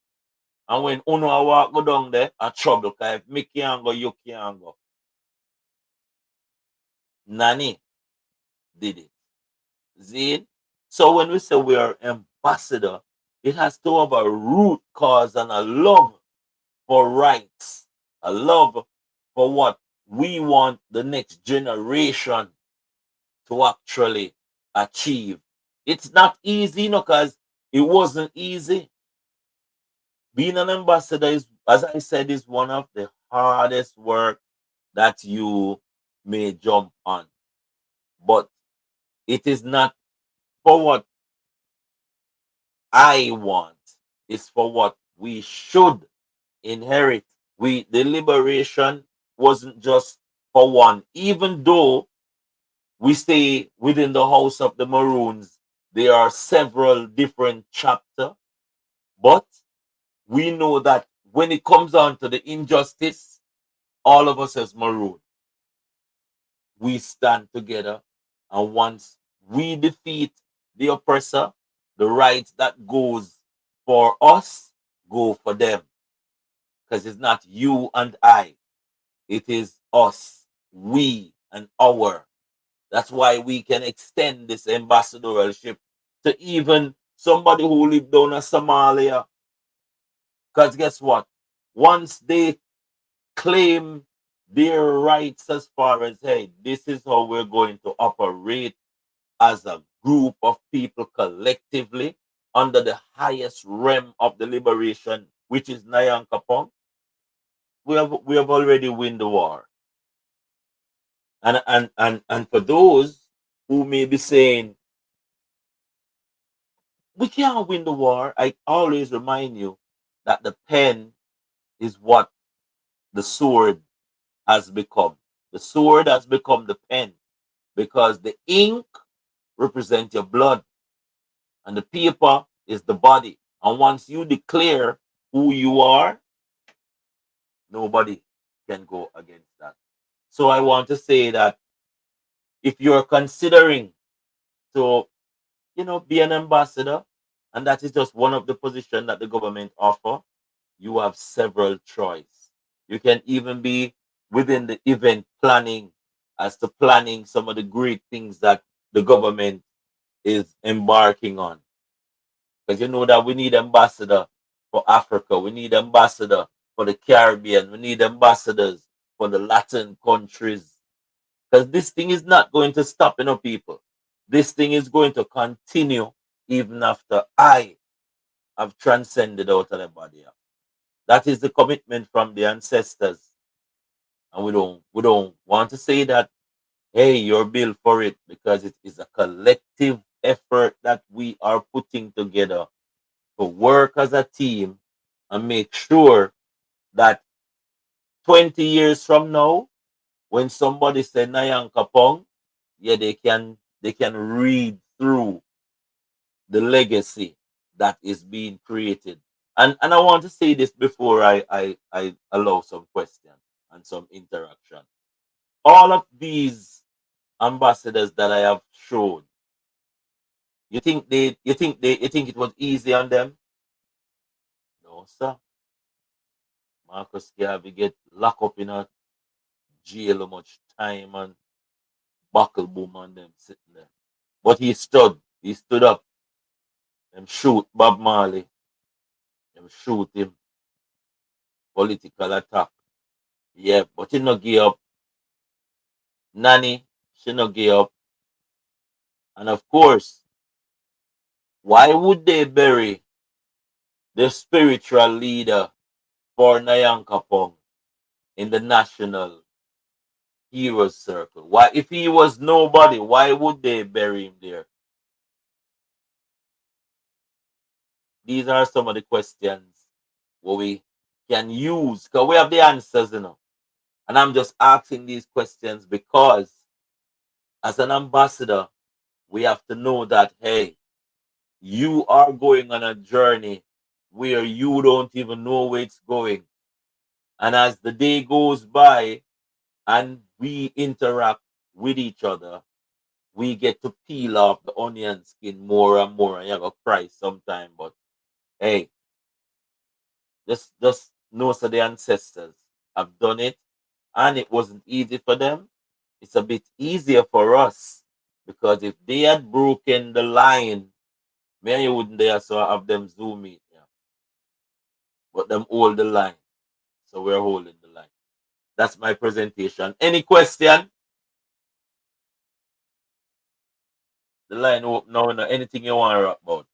And when Uno a walk go down there, a trouble. Because if me can't go, you can't go. Nanny did it. See? So when we say we are ambassador, it has to have a root cause and a love for rights, a love for what we want the next generation to actually achieve. It's not easy, you know, because it wasn't easy. Being an ambassador is, as I said, is one of the hardest work that you may jump on. But it is not for what I want, it's for what we should inherit. The liberation wasn't just for one, even though we stay within the house of the Maroons, there are several different chapters, but we know that when it comes down to the injustice, all of us as Maroon, we stand together. And once we defeat the oppressor, the rights that goes for us go for them. Because it's not you and I. It is us, we and our. That's why we can extend this ambassadorship to even somebody who live down in Somalia. Because guess what? Once they claim their rights as far as, hey, this is how we're going to operate as a group of people collectively under the highest realm of the liberation, which is NYANKOPONG, we have already won the war. And for those who may be saying we can't win the war, I always remind you that the pen is what the sword has become. The sword has become the pen because the ink represents your blood and the paper is the body. And once you declare who you are, nobody can go against that. So I want to say that if you're considering to, be an ambassador, and that is just one of the positions that the government offer, you have several choice. You can even be within the event planning as to planning some of the great things that the government is embarking on. Because you know that we need ambassador for Africa, we need ambassador for the Caribbean, we need ambassadors for the Latin countries. Because this thing is not going to stop, people. This thing is going to continue even after I have transcended out of the body. That is the commitment from the ancestors. And we don't want to say that, hey, you're built for it, because it is a collective effort that we are putting together to work as a team and make sure that 20 years from now, when somebody said NYANKOPONG, yeah, they can read through the legacy that is being created. And I want to say this before I allow some questions and some interaction. All of these ambassadors that I have shown, you think it was easy on them? No, sir. Marcus Garvey get locked up in a jail how much time and buckle boom on them sitting there. But he stood up and shoot Bob Marley, and shoot him, political attack. Yeah, but he not give up. Nanny, she not give up. And of course, why would they bury the spiritual leader for NYANKOPONG in the National Heroes Circle? Why, if he was nobody, why would they bury him there? These are some of the questions what we can use, because we have the answers. And I'm just asking these questions because as an ambassador, we have to know that, hey, you are going on a journey where you don't even know where it's going. And as the day goes by and we interact with each other, we get to peel off the onion skin more and more. And you're going to cry sometime. But hey, just know so the ancestors have done it. And it wasn't easy for them. It's a bit easier for us. Because if they had broken the line, man, you wouldn't dare so have them zoom in. Yeah. But them hold the line. So we're holding the line. That's my presentation. Any question? The line open now. Anything you want to rap about?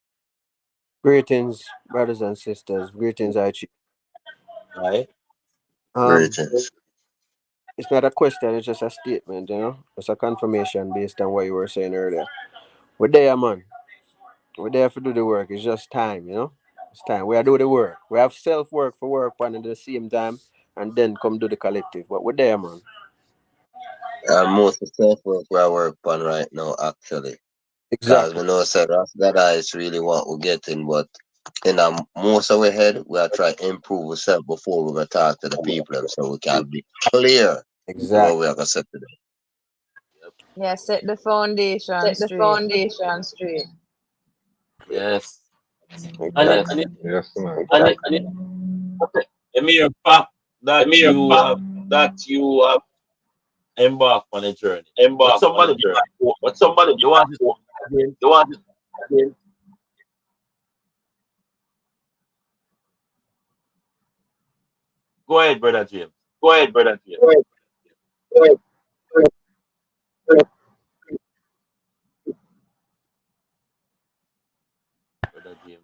Greetings, brothers and sisters. Greetings, Aichi. Right? Greetings. It's not a question, it's just a statement, It's a confirmation based on what you were saying earlier. We're there, man. We're there to do the work. It's just time. It's time. We are doing the work. We have self-work for work on at the same time and then come do the collective. But we're there, man. Most of the stuff we are work on right now, actually. Because we Exactly. know that is really what we're getting, but in most of our head, we are trying to improve ourselves before we go talk to the people, and so we can be clear with what Exactly. we are going to say today. Yeah, set the foundation Set the straight. foundation straight. Yes. Exactly. Yes, man. A mere fact A that mere you fact have that you have embarked on a journey. But embarked on somebody a journey. But somebody you want to again. you want it again. Go ahead, brother James. Go ahead, brother. Go ahead. Go ahead. Brother James,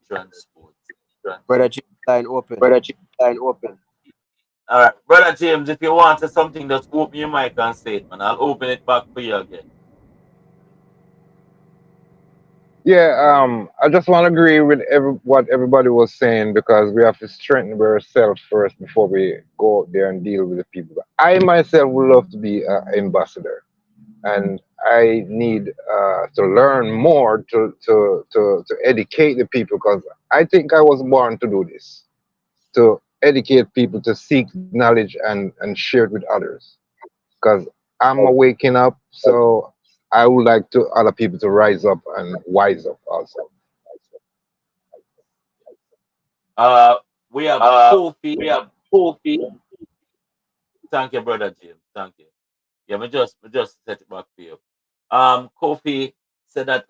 transport. Brother Chief, line open. Brother, line open. All right, brother James, if you want to something, just open your mic and say it, man. I'll open it back for you again. Yeah, I just want to agree with what everybody was saying because we have to strengthen ourselves first before we go out there and deal with the people. I myself would love to be an ambassador, and I need to learn more to educate the people because I think I was born to do this, to educate people, to seek knowledge and share it with others. Because I'm waking up, so I would like to other people to rise up and wise up also. Uh, we have Kofi. We have Kofi. Thank you, brother James. Thank you. Yeah, me just set it back for you. Kofi said that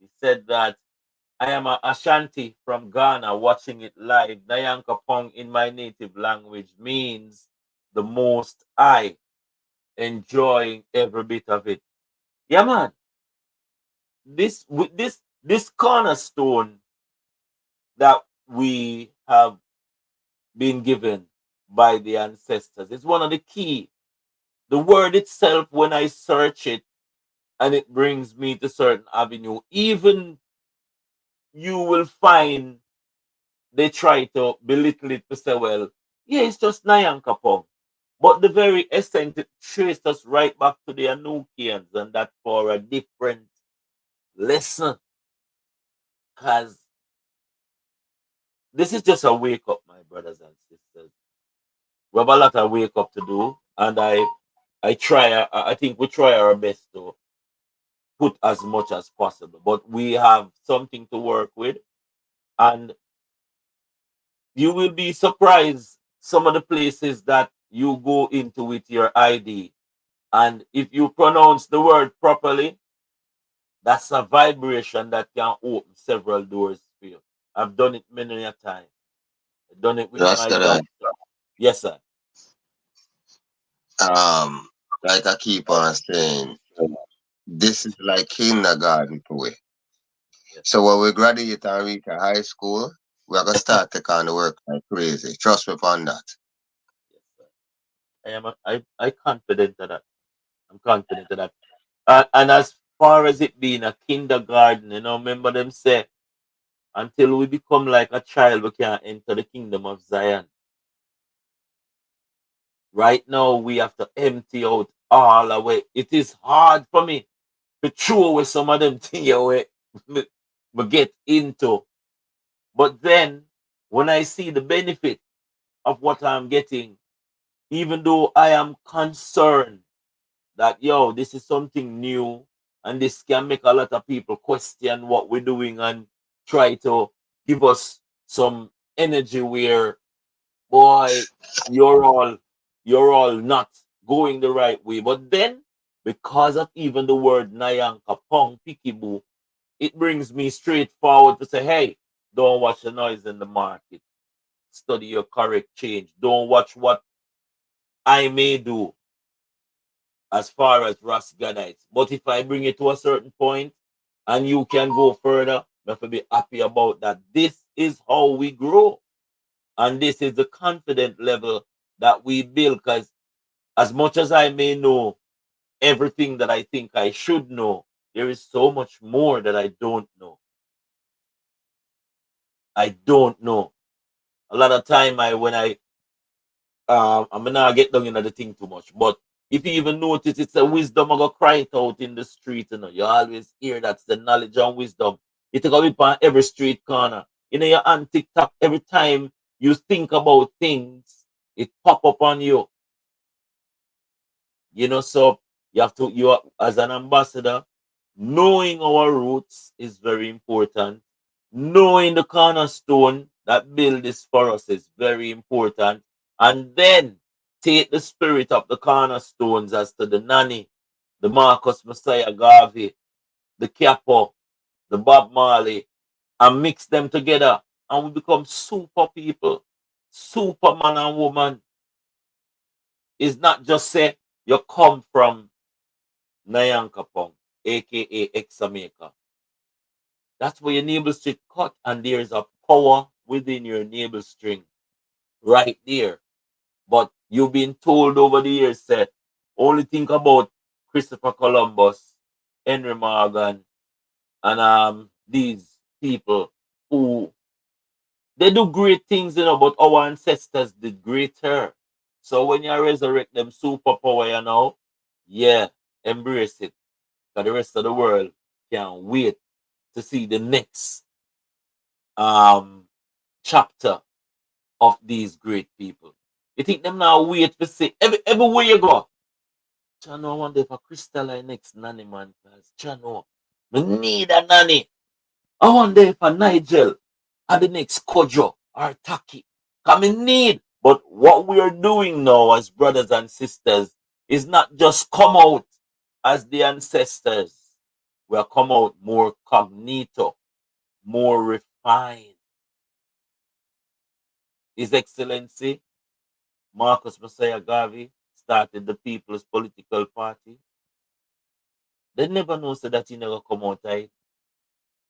he said that I am a Ashanti from Ghana watching it live. NYANKOPONG in my native language means the most I enjoying every bit of it. Yeah, man. This cornerstone that we have been given by the ancestors is one of the key. The word itself, when I search it, and it brings me to certain avenue, even you will find they try to belittle it to say, well, yeah, it's just Nyankapong. But the very essence, it traced us right back to the Anukians, and that for a different lesson. Because this is just a wake up, my brothers and sisters. We have a lot of wake up to do, and I think we try our best to put as much as possible. But we have something to work with, and you will be surprised some of the places that you go into with your ID. And if you pronounce the word properly, that's a vibration that can open several doors for you. I've done it many a time. I've done it with my Rasta, doctor. Yes, sir. um, like I keep on saying, this is like kindergarten to we. Yes, So when we graduate and reach a high school, we're gonna start taking on the work like crazy. Trust me on that. yes, sir. I confident of that. I'm confident of that. And as far as it being a kindergarten, remember them say, until we become like a child, we can't enter the kingdom of Zion. Right now, we have to empty out all away. It is hard for me to throw away some of them things away we get into. But then, when I see the benefit of what I'm getting, even though I am concerned that, yo, this is something new and this can make a lot of people question what we're doing and try to give us some energy where, boy, you're all you're all not going the right way. But then, because of even the word Nayanka Pong Pikibu, it brings me straight forward to say, hey, don't watch the noise in the market. Study your correct change. Don't watch what I may do as far as Rasganites. But if I bring it to a certain point and you can go further, you have to be happy about that. This is how we grow. And this is the confident level that we build. Because as much as I may know everything that I think I should know, there is so much more that I don't know. I don't know. A lot of time I'm not get down into the thing too much. But if you even notice, it's a wisdom I go cry it out in the street. You always hear that's the knowledge and wisdom. You take a whip on every street corner. You're on TikTok. Every time you think about things, it pop up on you. So as an ambassador, knowing our roots is very important. Knowing the cornerstone that build this for us is very important. And then take the spirit of the cornerstones as to the Nanny, the Marcus Messiah Garvey, the Capo, the Bob Marley, and mix them together, and we become super people, superman and woman. It's not just say you come from NYANKOPONG, aka ex-Jamaica. That's where your navel string cut, and there's a power within your navel string right there. But you've been told over the years that only think about Christopher Columbus, Henry Morgan, and these people who they do great things, but our ancestors did greater. So when you resurrect them superpower, yeah, embrace it. Because the rest of the world can't wait to see the next um chapter of these great people. You think them now wait to see everywhere you go. Chano, I wonder if a crystalline next nanny man, because Chano, we need a nanny. I wonder if a Nigel are the next Kojo or Taki. Come in need. But what we are doing now as brothers and sisters is not just come out as the ancestors. We are come out more cognito, more refined. His Excellency Marcus Messiah Garvey started the People's Political Party. They never know so that he never come out of it.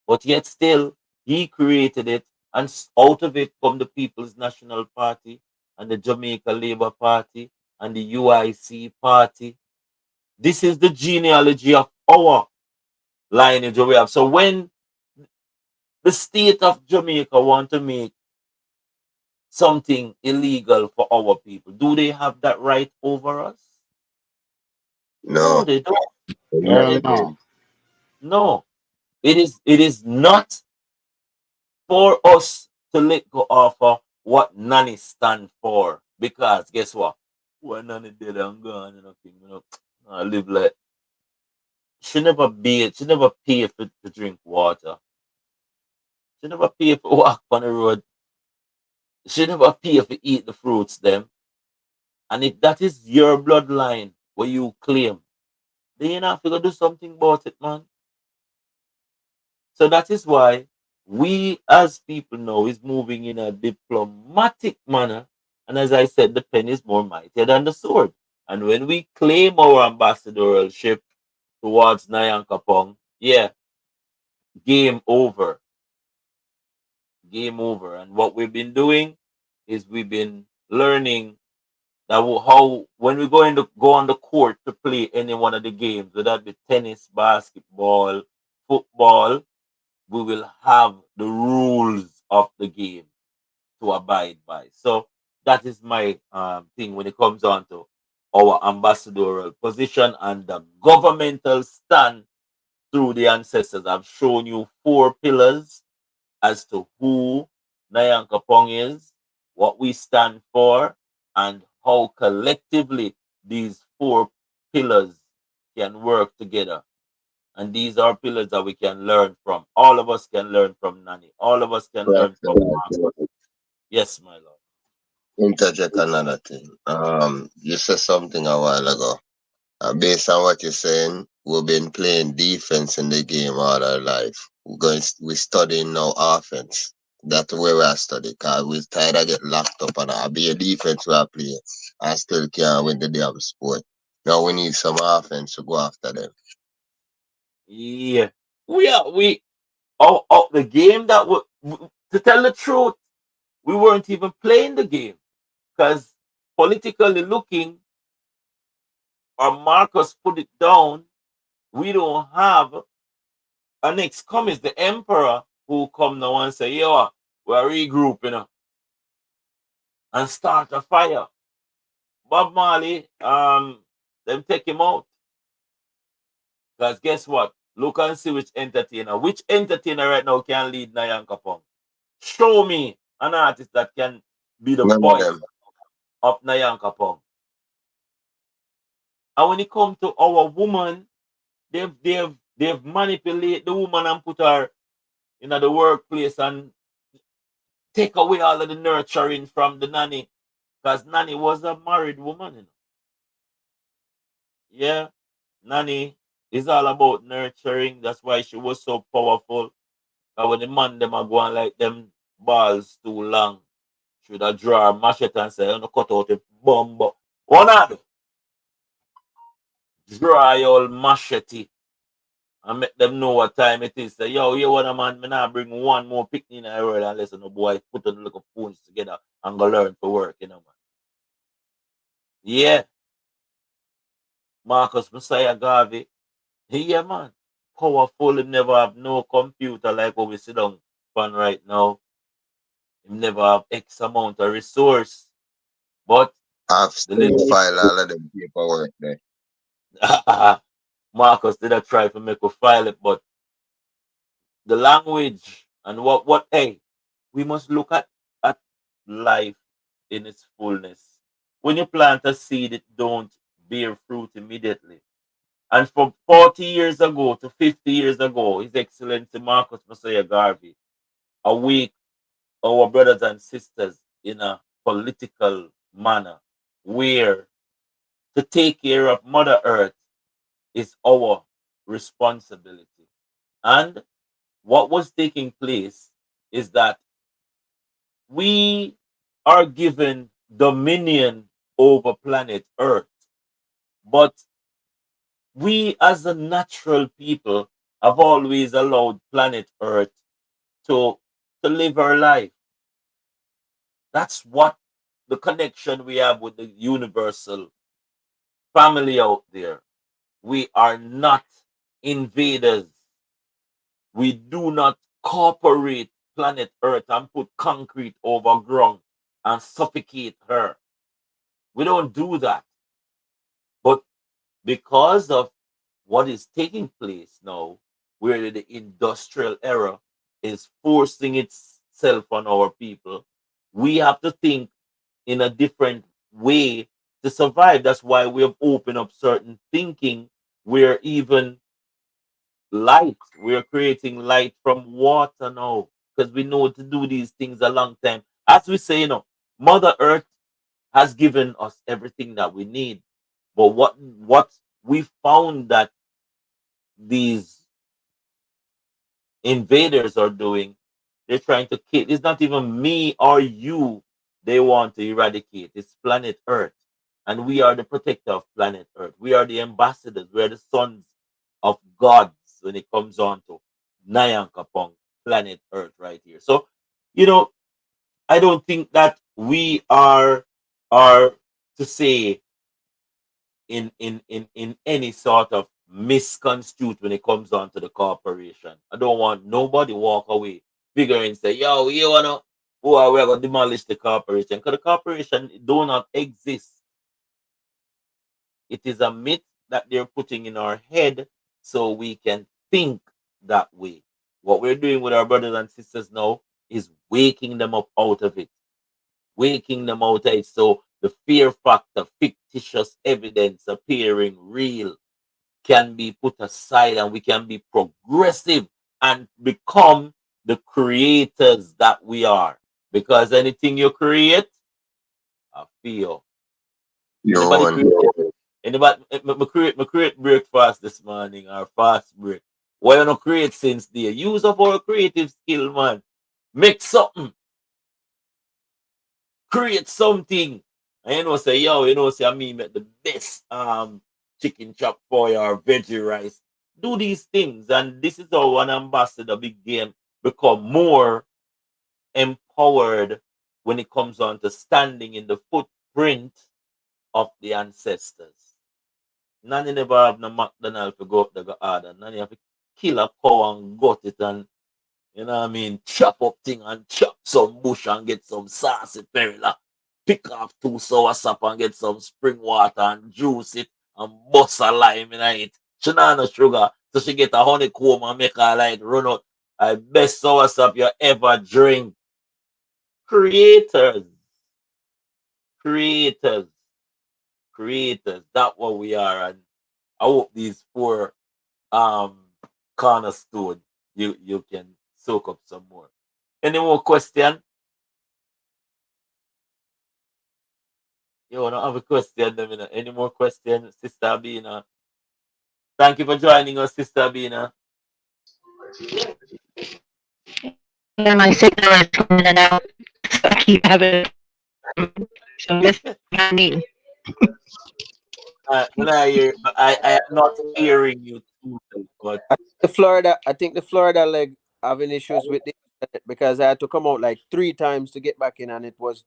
But yet still, he created it, and out of it come the People's National Party and the Jamaica Labour Party and the UIC Party. This is the genealogy of our lineage we have. So when the state of Jamaica want to make something illegal for our people, do they have that right over us? No, No, they don't. they Hell never no. did. No. It is not for us to let go of what nanny stand for. Because guess what? When nanny dead and gone, I live like she never pay for to drink water. She never pay for walk on the road. She never pay for eat the fruits them. And if that is your bloodline where you claim, then you have to go do something about it, man. So that is why we as people now is moving in a diplomatic manner. And as I said, the pen is more mightier than the sword. And when we claim our ambassadorship towards NYANKOPONG, yeah, game over. Game over. And what we've been doing is we've been learning that how when we go on the court to play any one of the games, whether it be tennis, basketball, football, we will have the rules of the game to abide by. So that is my thing when it comes on to our ambassadorial position and the governmental stand through the ancestors. I've shown you 4 pillars as to who NYANKOPONG is, what we stand for, and how collectively these 4 pillars can work together. And these are pillars that we can learn from. All of us can learn from Nani. All of us can learn from Marcus. Yes, my lord. Interject another thing. You said something a while ago. Based on what you're saying, we've been playing defense in the game all our life. We're studying now offense. That's where we are studying. Cause we tired of get locked up and I'll be a defense we are playing. I still can't win the damn sport. Now we need some offense to go after them. Yeah. The game to tell the truth, we weren't even playing the game. Because politically looking, or Marcus put it down, we don't have a next come is the emperor who come now and say, yo, we're regrouping and start a fire. Bob Marley, them take him out. Because guess what? Look and see which entertainer. Which entertainer right now can lead NYANKOPONG? Show me an artist that can be the None of voice them. of NYANKOPONG. And when it comes to our woman, they've manipulated the woman and put her in the workplace and take away all of the nurturing from the nanny. Because nanny was a married woman, you know. Yeah. Nanny is all about nurturing. That's why she was so powerful. And when the man them are going like them balls too long, should have draw a machete and say, I'm gonna cut out a bomb. One of draw your machete and make them know what time it is. Say, yo, you want a man, me now bring one more picnic in the world unless no boy put on the little phones together and go learn to work, you know, man. Yeah, Marcus Messiah Garvey. Yeah, man. Powerful, him never have no computer like what we sit down on right now. Him never have X amount of resource. But I've the still little file all of them paperwork there. Marcus did a try to make a file it, but the language and what hey, we must look at life in its fullness. When you plant a seed, it don't bear fruit immediately. And from 40 years ago to 50 years ago, His Excellency Marcus Messiah Garvey awake our brothers and sisters in a political manner where to take care of Mother Earth is our responsibility. And what was taking place is that we are given dominion over planet Earth, but we as a natural people have always allowed planet Earth to, to live our life. That's what the connection we have with the universal family out there. We are not invaders. We do not cooperate planet Earth and put concrete over ground and suffocate her. We don't do that. But because of what is taking place now, where the industrial era is forcing itself on our people, we have to think in a different way to survive. That's why we have opened up certain thinking where even light, we're creating light from water now because we know to do these things a long time. As we say, Mother Earth has given us everything that we need. But what we found that these invaders are doing, they're trying to kill. It's not even me or you they want to eradicate. It's planet Earth. And we are the protector of planet Earth. We are the ambassadors. We are the sons of gods when it comes on to NYANKOPONG, planet Earth right here. So, you know, I don't think that we are to say in any sort of misconstrued when it comes down to the corporation. I don't want nobody walk away figuring say, yo, you wanna oh we're gonna demolish the corporation. Because the corporation do not exist. It is a myth that they're putting in our head so we can think that way. What we're doing with our brothers and sisters now is waking them up out of it. Waking them out of it. So the fear factor, fictitious evidence appearing real can be put aside and we can be progressive and become the creators that we are. Because anything you create, I feel. Your Anybody own. create anybody me create breakfast this morning or fast break. Why you not create since there? Use up our creative skill, man. Make something, create something. And say, yo, say I mean make the best chicken chop for your veggie rice. Do these things, and this is how an ambassador begin become more empowered when it comes on to standing in the footprint of the ancestors. Nanny never have no McDonald's to go up the order. Nanny have to kill a cow and gut it and you know what I mean, chop up thing and chop some bush and get some saucy perilla. Pick off 2 sour sap and get some spring water and juice it and bust a lime in it. She not no sugar, so she get a honeycomb and make her like run out. I best sour sap you ever drink. Creators, creators, creators. That's what we are. And I hope these four cornerstone you can soak up some more. Any more question? You wanna have a question? Any more questions, Sister Bina? Thank you for joining us, Sister Bina. Yeah, my signal is coming in and out. So I keep having some me. When I am not hearing you too, but I think the Florida leg having issues with the internet because I had to come out like 3 times to get back in, and it was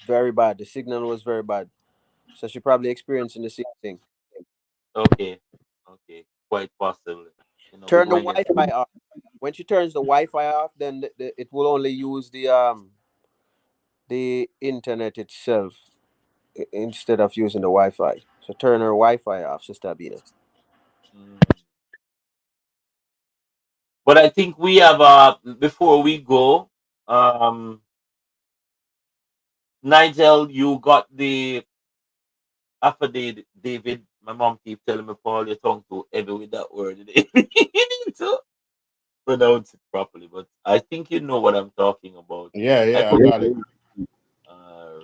very bad. The signal was very bad, so she probably experiencing the same thing. okay, quite possibly. Turn the Going in. Wi-Fi off. When she turns the Wi-Fi off, then it will only use the internet itself instead of using the Wi-Fi. So turn her Wi-Fi off, Sister Bina. Mm. But I think we have before we go, Nigel, you got the affidavit. David, my mom keep telling me, Paul, your tongue too heavy with that word. You need to pronounce it properly. But I think you know what I'm talking about. I Yeah, I put got it.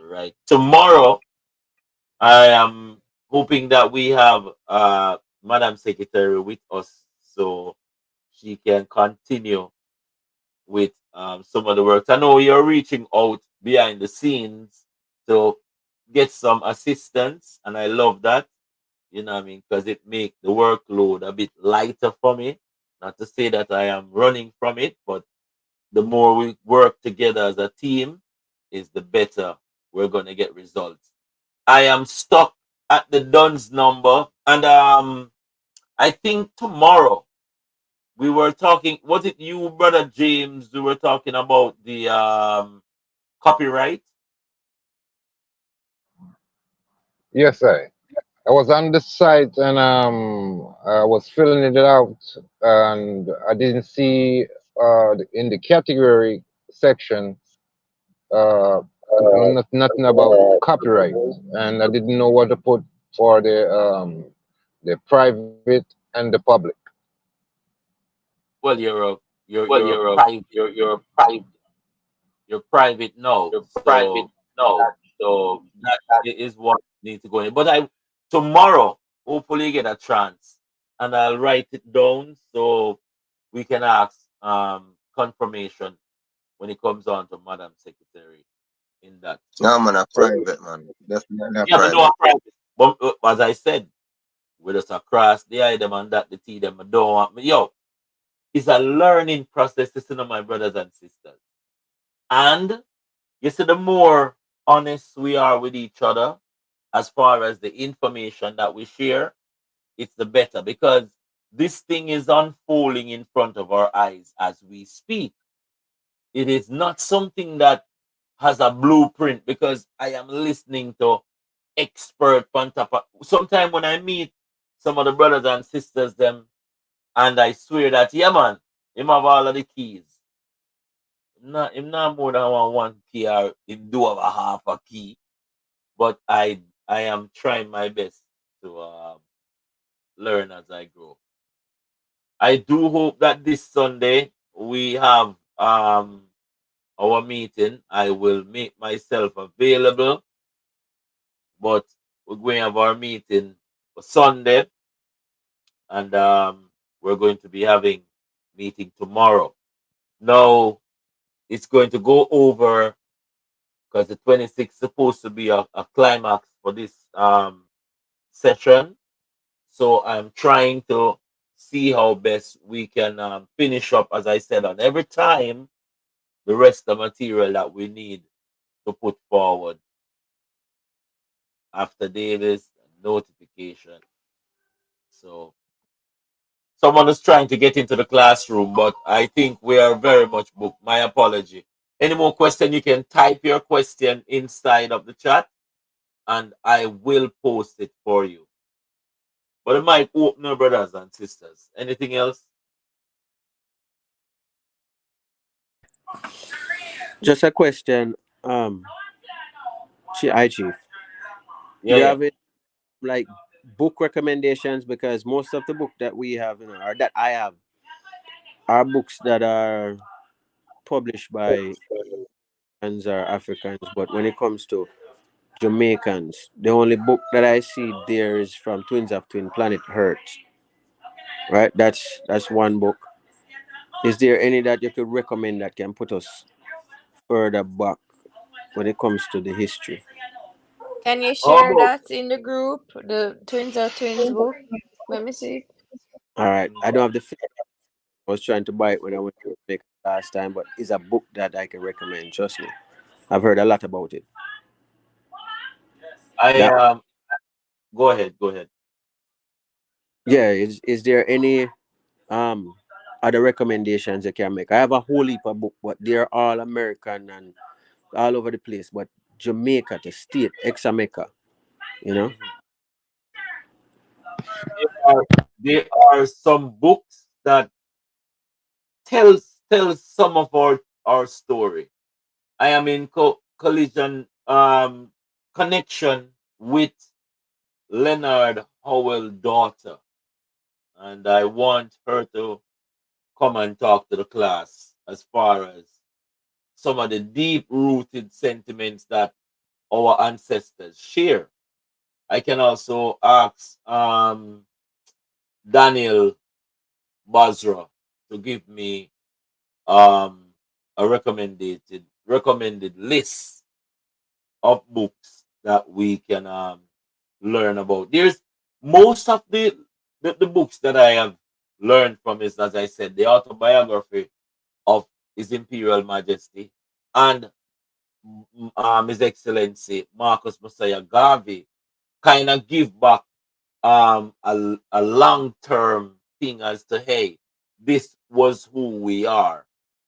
right. Tomorrow, I am hoping that we have Madam Secretary with us so she can continue with some of the work. I know you're reaching out behind the scenes to get some assistance, and I love that. You know what I mean? Because it makes the workload a bit lighter for me. Not to say that I am running from it, but the more we work together as a team, is the better we're gonna get results. I am stuck at the Duns number, and I think tomorrow we were talking. Was it you, brother James? We were talking about the copyright. Yes, I was on the site and I was filling it out and I didn't see in the category section uh, nothing about copyright, and I didn't know what to put for the private and the public. Well, Well, you're private. you're private. You're private now, You're private so now. So that is what needs to go in. But I tomorrow hopefully get a chance, and I'll write it down so we can ask confirmation when it comes on to Madam Secretary in that. No, man, a private, man. Definitely a Yeah, but no, private. but as I said, with us across the item and that the T them I don't want me. Yo, it's a learning process, listen to my brothers and sisters. And you see, the more honest we are with each other as far as the information that we share, it's the better because this thing is unfolding in front of our eyes as we speak. It is not something that has a blueprint because I am listening to expert pantapa. Sometimes when I meet some of the brothers and sisters, them and I swear that yeah man, him have all of the keys. Him not more than one key or him do have a half a key. But I am trying my best to learn as I grow. I do hope that this Sunday we have our meeting. I will make myself available, but we're going to have our meeting for Sunday, and we're going to be having meeting tomorrow. Now it's going to go over because the 26th is supposed to be a climax for this session. So I'm trying to see how best we can finish up, as I said, on every time the rest of the material that we need to put forward after Davis notification. So someone is trying to get into the classroom, but I think we are very much booked. My apology. Any more question? You can type your question inside of the chat and I will post it for you. But it might open, brothers and sisters. Anything else? Just a question. Chief. Yeah, You yeah. have it. like book recommendations, because most of the book that we have, or that I have, are books that are published by Africans or Africans. But when it comes to Jamaicans, the only book that I see there is from Twins of Twin Planet Earth. Right? That's one book. Is there any that you could recommend that can put us further back when it comes to the history? Can you How share about that in the group? The Twins are Twins book? Let me see. All right. I don't have the I was trying to buy it when I went to Jamaica last time, but it's a book that I can recommend. Trust me, I've heard a lot about it. I That go ahead, go ahead. yeah. Is there any um other recommendations you can make? I have a whole heap of book, but they're all American and all over the place. But Jamaica, the state, ex-Jamaica, you know. Mhm. Are there are some books that tells some of our story. I am in collision connection with Leonard Howell daughter, and I want her to come and talk to the class as far as some of the deep rooted sentiments that our ancestors share. I can also ask Daniel Basra to give me um, a recommended list of books that we can learn about. There's most of the books that I have learned from is, as I said, the autobiography of His Imperial Majesty and His Excellency Marcus Messiah Garvey kind of give back a long term thing as to, hey, this was who we are,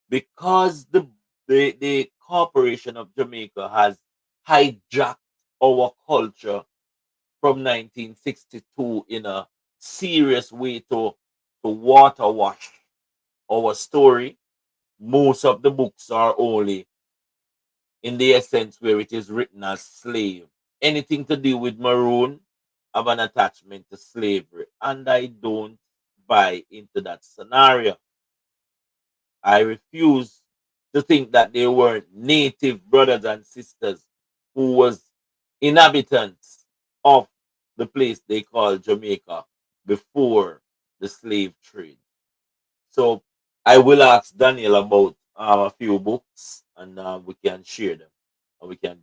because the corporation of Jamaica has hijacked our culture from 1962 in a serious way to water wash our story. Most of the books are only in the essence where it is written as slave. Anything to do with Maroon have an attachment to slavery, and I don't buy into that scenario. I refuse to think that they were native brothers and sisters who was inhabitants of the place they call Jamaica before the slave trade. So I will ask Daniel about a few books, and we can share them, and we can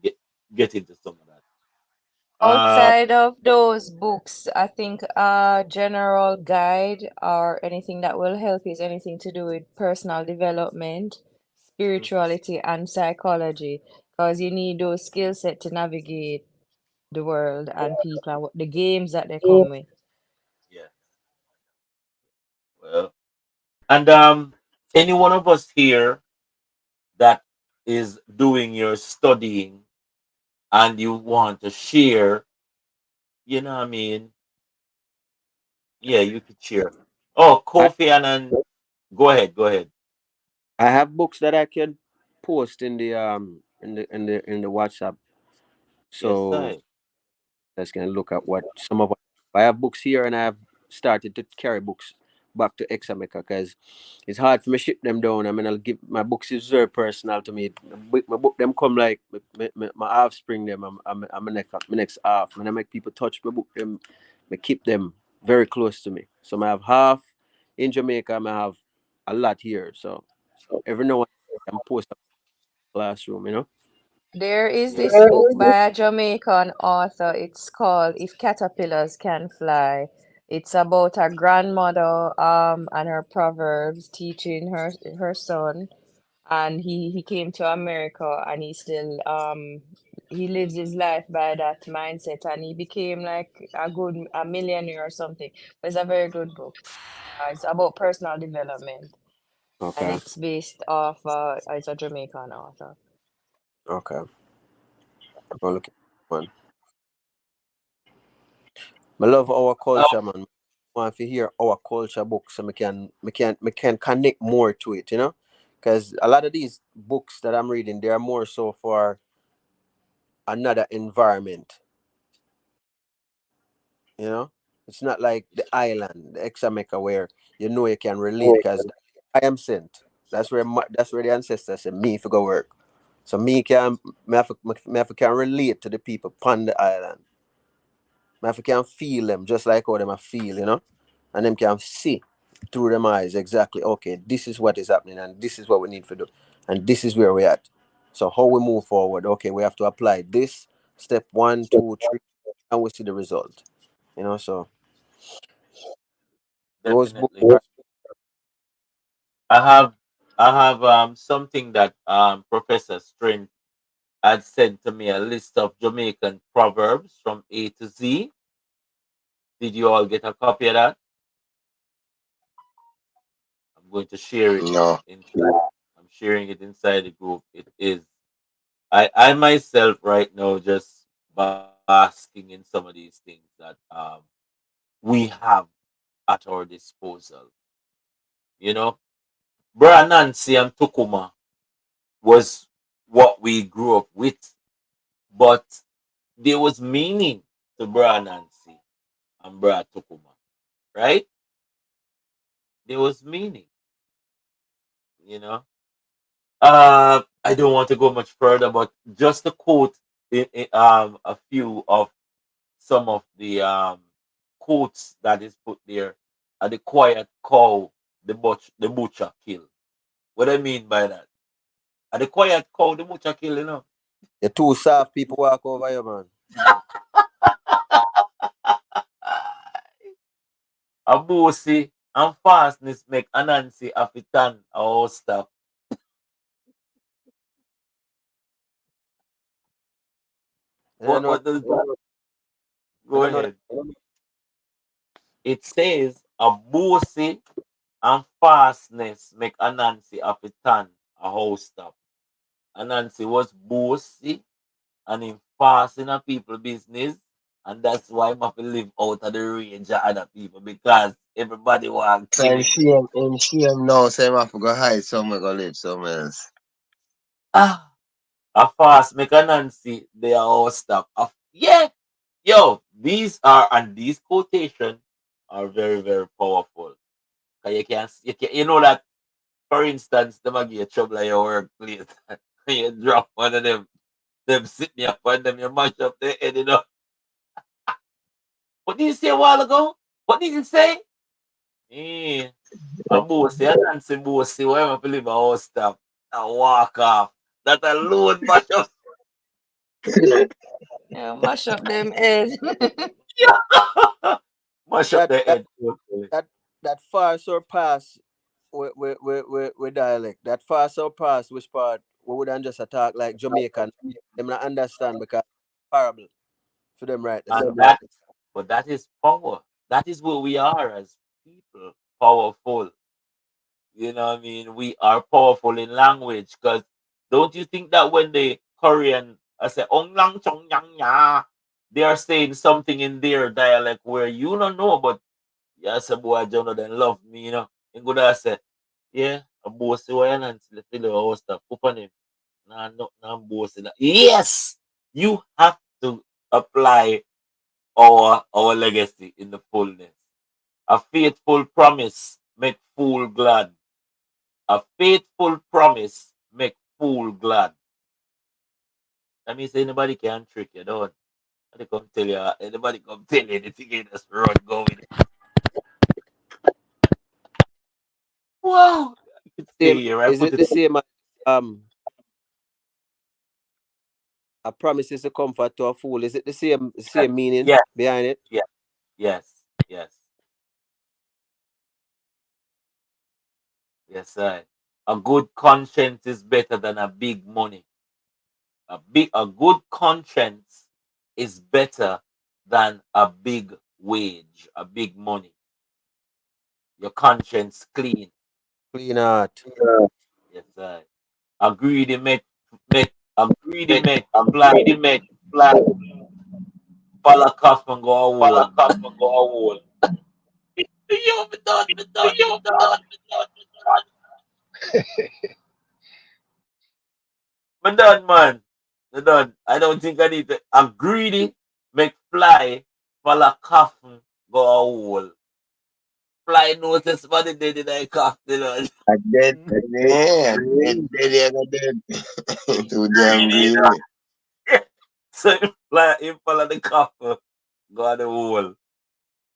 get into some of that. Uh, Outside of those books, I think a general guide or anything that will help is anything to do with personal development, mhm, spirituality, and psychology, because you need those skill set to navigate the world and people and the games that they come with. yeah, well, and any one of us here that is doing your studying and you want to share, you know what I mean? Yeah, you could share. Oh, I Kofi and go ahead, go ahead. I have books that I can post in the WhatsApp, Yes, so I. let's can look at what some of. I have books here, and I have started to carry books back to Exameka because it's hard for me ship them down. I mean, I'll give my books is very personal to me. My book them come like my offspring them. I'm my next half. When I make people touch my book them, I keep them very close to me. So I have half in Jamaica. I have a lot here. So every now and then I can post a classroom. There is Yeah. this book by a Jamaican author. It's called If Caterpillars Can Fly. It's about a grandmother and her proverbs teaching her son, and he came to America and he lives his life by that mindset, and he became like a millionaire or something. But it's a very good book. It's about personal development, and Okay. it's based off it's a Jamaican author. Okay. Well, look, man. I love our culture, Um, man. I want to hear our culture books so we can connect more to it, Because a lot of these books that I'm reading, they are more so for another environment. You know, it's not like the island, the Exameka, where you know you can relate because I am sent. That's where the ancestors said me if go work. So me have to can relate to the people upon the island. Me have to can feel them just like how them I feel, you know, and them can see through them eyes exactly. Okay, this is what is happening, and this is what we need to do, and this is where we're at. So how we move forward? Okay, we have to apply this step 1, 2, 3, and we see the result. You know, so those books Definitely. are I have something that Professor Strength had sent to me, a list of Jamaican proverbs from A to Z. Did you all get a copy of that? I'm going to share it No. inside. I'm sharing it inside the group. It is I myself right now just basking in some of these things that we have at our disposal. You know, Bra Nancy and Tukuma was what we grew up with, but there was meaning to Bra Nancy and Bra Tukuma, right? There was meaning, you know. I don't want to go much further, but just to quote a few of some of the quotes that is put there. The quiet cow, the butcher kill. What I mean by that? The quiet cow, the butcher kill, you know. the two soft people walk over you, man. A bossy and fastness make Anansi Afitan our stuff. I don't know. What does that? I Go don't know that. ahead. It says a bossy and fastness make Anansi Afitan a house stuff. Anansi was bossy and him fast in a people business. And that's why I'm have to live out of the range of other people because everybody want to So kill in him. shame now, say I have to go hide somewhere, go live somewhere else. Ah, a fast make a Nancy, they are all stuff. Yeah, yo, these quotations are very, very powerful. 'Cause you know that, for instance, them a give you trouble at your workplace. When you drop one of them sitting up on them, you mash up their head, you know. What did you say a while ago? What did you say? Eh, a bossy, a Nancy bossy, why am I believe our stuff? And walk off. That alone mash up. Yeah, mash up them head. Mash up That the that head totally. that that far surpass with dialect. That far surpass which part we would just attack like Jamaican. Them not understand because parable for them right there. And So that is power. That is who we are as people. Powerful. You know what I mean? We are powerful in language because don't you think that when the Korean I say ong lang chong yang ya, they are saying something in their dialect where you don't know, but yes, a boy Jonathan love me, you know. And good I say, yeah, a boy say why and the fellow host up on him. Nah, no, nah, boy say that. Yes, you have to apply our legacy in the fullness. A faithful promise make fool glad. A faithful promise make fool glad. That means anybody can trick you, don't. They come tell you, anybody come tell you anything, you just run, go with it. Wow. I could stay same here. I is put it it. the same as a promise is a comfort to a fool? Is it the same meaning Yes, behind it? yes, yes, yes, yes, sir. A good conscience is better than a big money. A good conscience is better than a big wage, a big money. Your conscience clean. Clean heart. Yes, sir. A greedy make I'm fly, greedy, make fly, follow cough and go a follow hole. cup and go a wall. Yo, me done. Me done, man. Me done. I don't think I need to. A greedy make fly, Fala coffin go a hole. Fly notice for the day I cough the Lord. Again, yeah, again. Too damn greedy. So him follow the coffin go a the hole.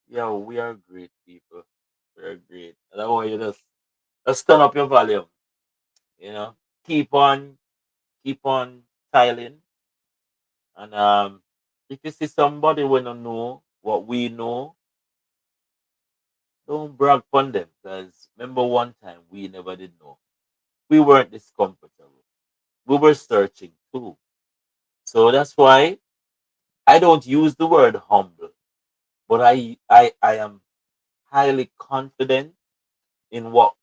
Yo, we are great people. We are great. And I want you to just turn up your volume. You know, keep on tiling. And if you see somebody we don't know what we know, don't brag on them. Because remember one time we never did know. We weren't this comfortable. We were searching too. So that's why I don't use the word humble, but I am highly confident in what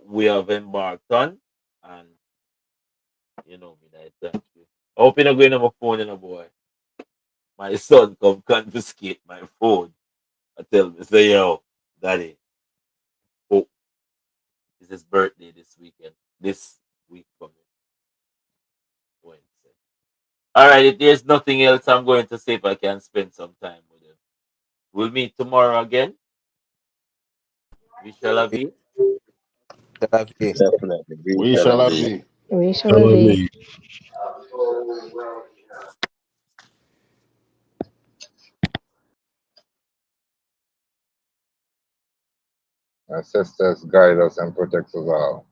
we have embarked on. And you know me, I thank you. I hope you're not going to my phone in a boy. My son come confiscate my phone. I tell me, say, yo, daddy, oh, it's his birthday this weekend. This week coming. Wednesday. Alright, if there's nothing else, I'm going to see if I can spend some time with him. We'll meet tomorrow again. We shall have it. Definitely. We shall have be. We shall be. Ancestors guide us and protect us all.